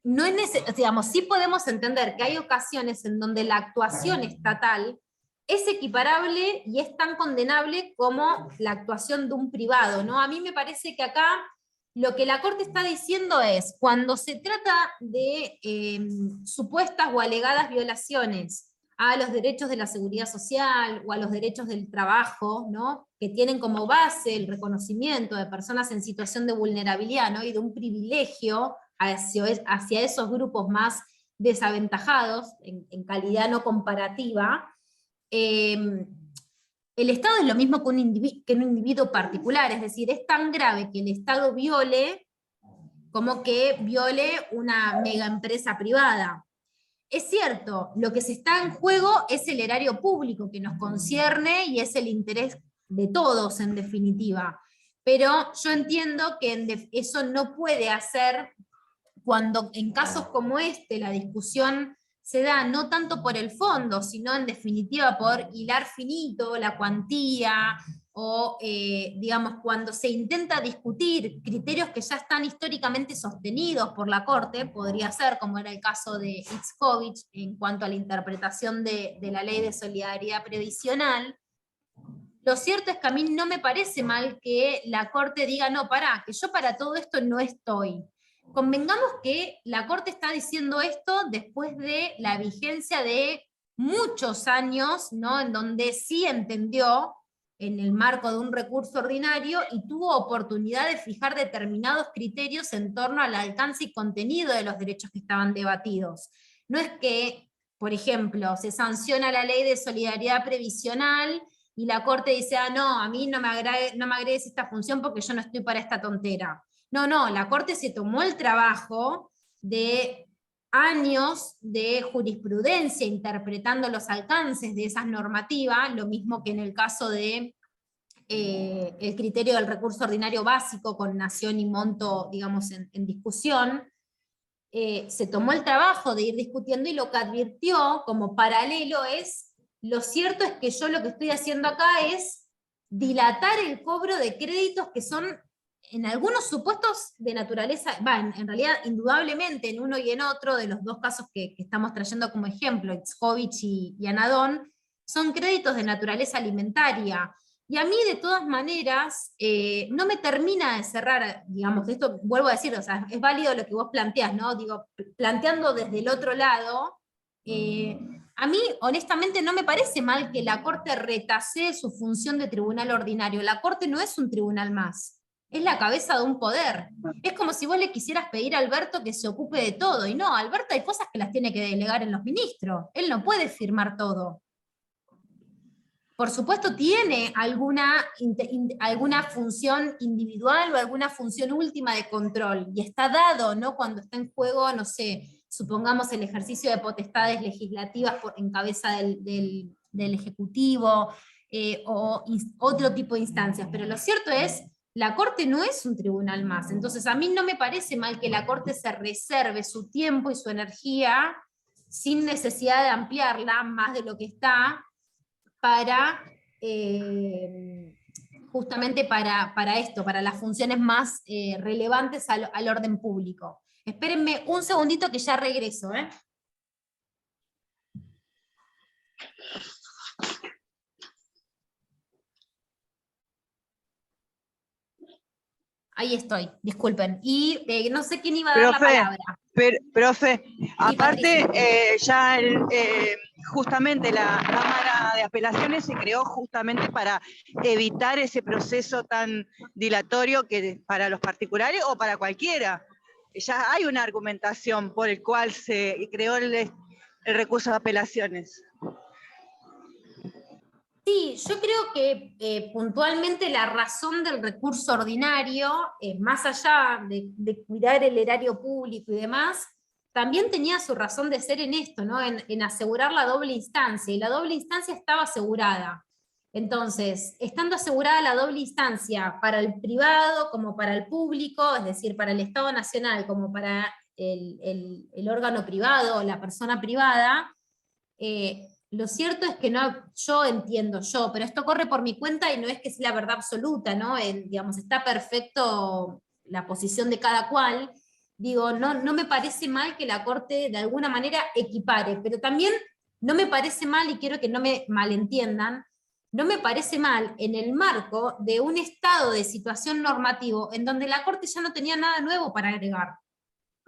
no es digamos, sí podemos entender que hay ocasiones en donde la actuación estatal es equiparable y es tan condenable como la actuación de un privado, ¿no? A mí me parece que acá lo que la Corte está diciendo es, cuando se trata de supuestas o alegadas violaciones a los derechos de la seguridad social o a los derechos del trabajo, ¿no?, que tienen como base el reconocimiento de personas en situación de vulnerabilidad, ¿no?, y de un privilegio hacia esos grupos más desaventajados, en calidad no comparativa, el Estado es lo mismo que un individuo particular, es decir, es tan grave que el Estado viole como que viole una mega empresa privada. Es cierto, lo que se está en juego es el erario público que nos concierne y es el interés de todos en definitiva, pero yo entiendo que eso no puede hacer cuando en casos como este la discusión se da no tanto por el fondo, sino en definitiva por hilar finito, la cuantía, o, digamos, cuando se intenta discutir criterios que ya están históricamente sostenidos por la Corte, podría ser, como era el caso de Itzkovich, en cuanto a la interpretación de la Ley de Solidaridad Previsional, lo cierto es que a mí no me parece mal que la Corte diga, no, pará, que yo para todo esto no estoy. Convengamos que la Corte está diciendo esto después de la vigencia de muchos años, ¿no? En donde sí entendió, en el marco de un recurso ordinario, y tuvo oportunidad de fijar determinados criterios en torno al alcance y contenido de los derechos que estaban debatidos. No es que, por ejemplo, se sanciona la Ley de Solidaridad Previsional y la Corte dice, ah, no, a mí no me agregues esta función porque yo no estoy para esta tontera. No, la Corte se tomó el trabajo de años de jurisprudencia interpretando los alcances de esas normativas, lo mismo que en el caso de el criterio del recurso ordinario básico con nación y monto, digamos, en discusión. Se tomó el trabajo de ir discutiendo y lo que advirtió como paralelo es, lo cierto es que yo lo que estoy haciendo acá es dilatar el cobro de créditos que son en algunos supuestos de naturaleza, en realidad indudablemente en uno y en otro de los dos casos que estamos trayendo como ejemplo, Itzkovich y Anadón, son créditos de naturaleza alimentaria. Y a mí de todas maneras no me termina de cerrar, digamos, esto vuelvo a decir, o sea, es válido lo que vos planteás, ¿no? Digo, planteando desde el otro lado, a mí honestamente no me parece mal que la Corte retasee su función de tribunal ordinario. La Corte no es un tribunal más. Es la cabeza de un poder. Es como si vos le quisieras pedir a Alberto que se ocupe de todo, y no, Alberto hay cosas que las tiene que delegar en los ministros, él no puede firmar todo. Por supuesto tiene alguna función individual o alguna función última de control, y está dado, ¿no? Cuando está en juego, no sé, supongamos el ejercicio de potestades legislativas en cabeza del Ejecutivo, o otro tipo de instancias, pero lo cierto es, la Corte no es un tribunal más, entonces a mí no me parece mal que la Corte se reserve su tiempo y su energía, sin necesidad de ampliarla más de lo que está, para justamente para esto, para las funciones más relevantes al orden público. Espérenme un segundito que ya regreso, ¿eh? Ahí estoy, disculpen. Y no sé quién iba a dar la palabra. Profe, aparte, Patricia. justamente la Cámara de Apelaciones se creó justamente para evitar ese proceso tan dilatorio que para los particulares o para cualquiera. Ya hay una argumentación por el cual se creó el recurso de apelaciones. Sí, yo creo que puntualmente la razón del recurso ordinario, más allá de cuidar el erario público y demás, también tenía su razón de ser en esto, ¿no? En asegurar la doble instancia, y la doble instancia estaba asegurada. Entonces, estando asegurada la doble instancia para el privado como para el público, es decir, para el Estado Nacional como para el órgano privado, la persona privada, lo cierto es que no, yo entiendo, pero esto corre por mi cuenta y no es que sea la verdad absoluta, ¿no? Digamos, está perfecto la posición de cada cual. Digo, no me parece mal que la Corte de alguna manera equipare, pero también no me parece mal, y quiero que no me malentiendan, no me parece mal en el marco de un estado de situación normativo en donde la Corte ya no tenía nada nuevo para agregar.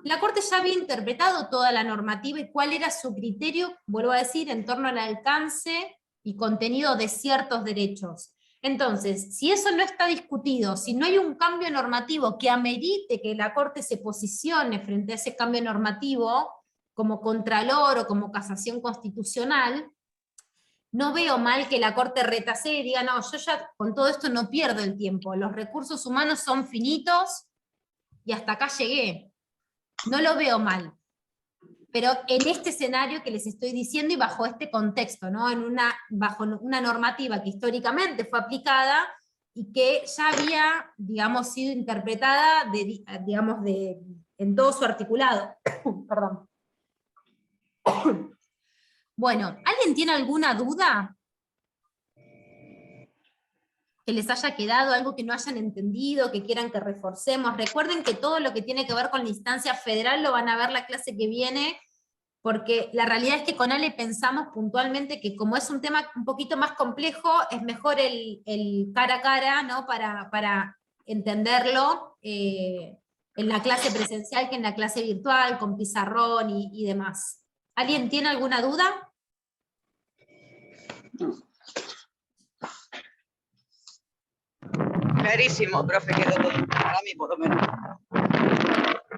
La Corte ya había interpretado toda la normativa y cuál era su criterio, vuelvo a decir, en torno al alcance y contenido de ciertos derechos. Entonces, si eso no está discutido, si no hay un cambio normativo que amerite que la Corte se posicione frente a ese cambio normativo, como contralor o como casación constitucional, no veo mal que la Corte retasee y diga, no, yo ya con todo esto no pierdo el tiempo, los recursos humanos son finitos y hasta acá llegué. No lo veo mal, pero en este escenario que les estoy diciendo y bajo este contexto, ¿no? Bajo una normativa que históricamente fue aplicada y que ya había, digamos, sido interpretada en todo su articulado. Perdón. Bueno, ¿alguien tiene alguna duda? que les haya quedado, algo que no hayan entendido, que quieran que reforcemos. Recuerden que todo lo que tiene que ver con la instancia federal lo van a ver la clase que viene, porque la realidad es que con Ale pensamos puntualmente que como es un tema un poquito más complejo, es mejor el cara a cara, ¿no? Para entenderlo en la clase presencial que en la clase virtual, con pizarrón y demás. ¿Alguien tiene alguna duda? No. Clarísimo, profe, quedó todo, para mí por lo menos.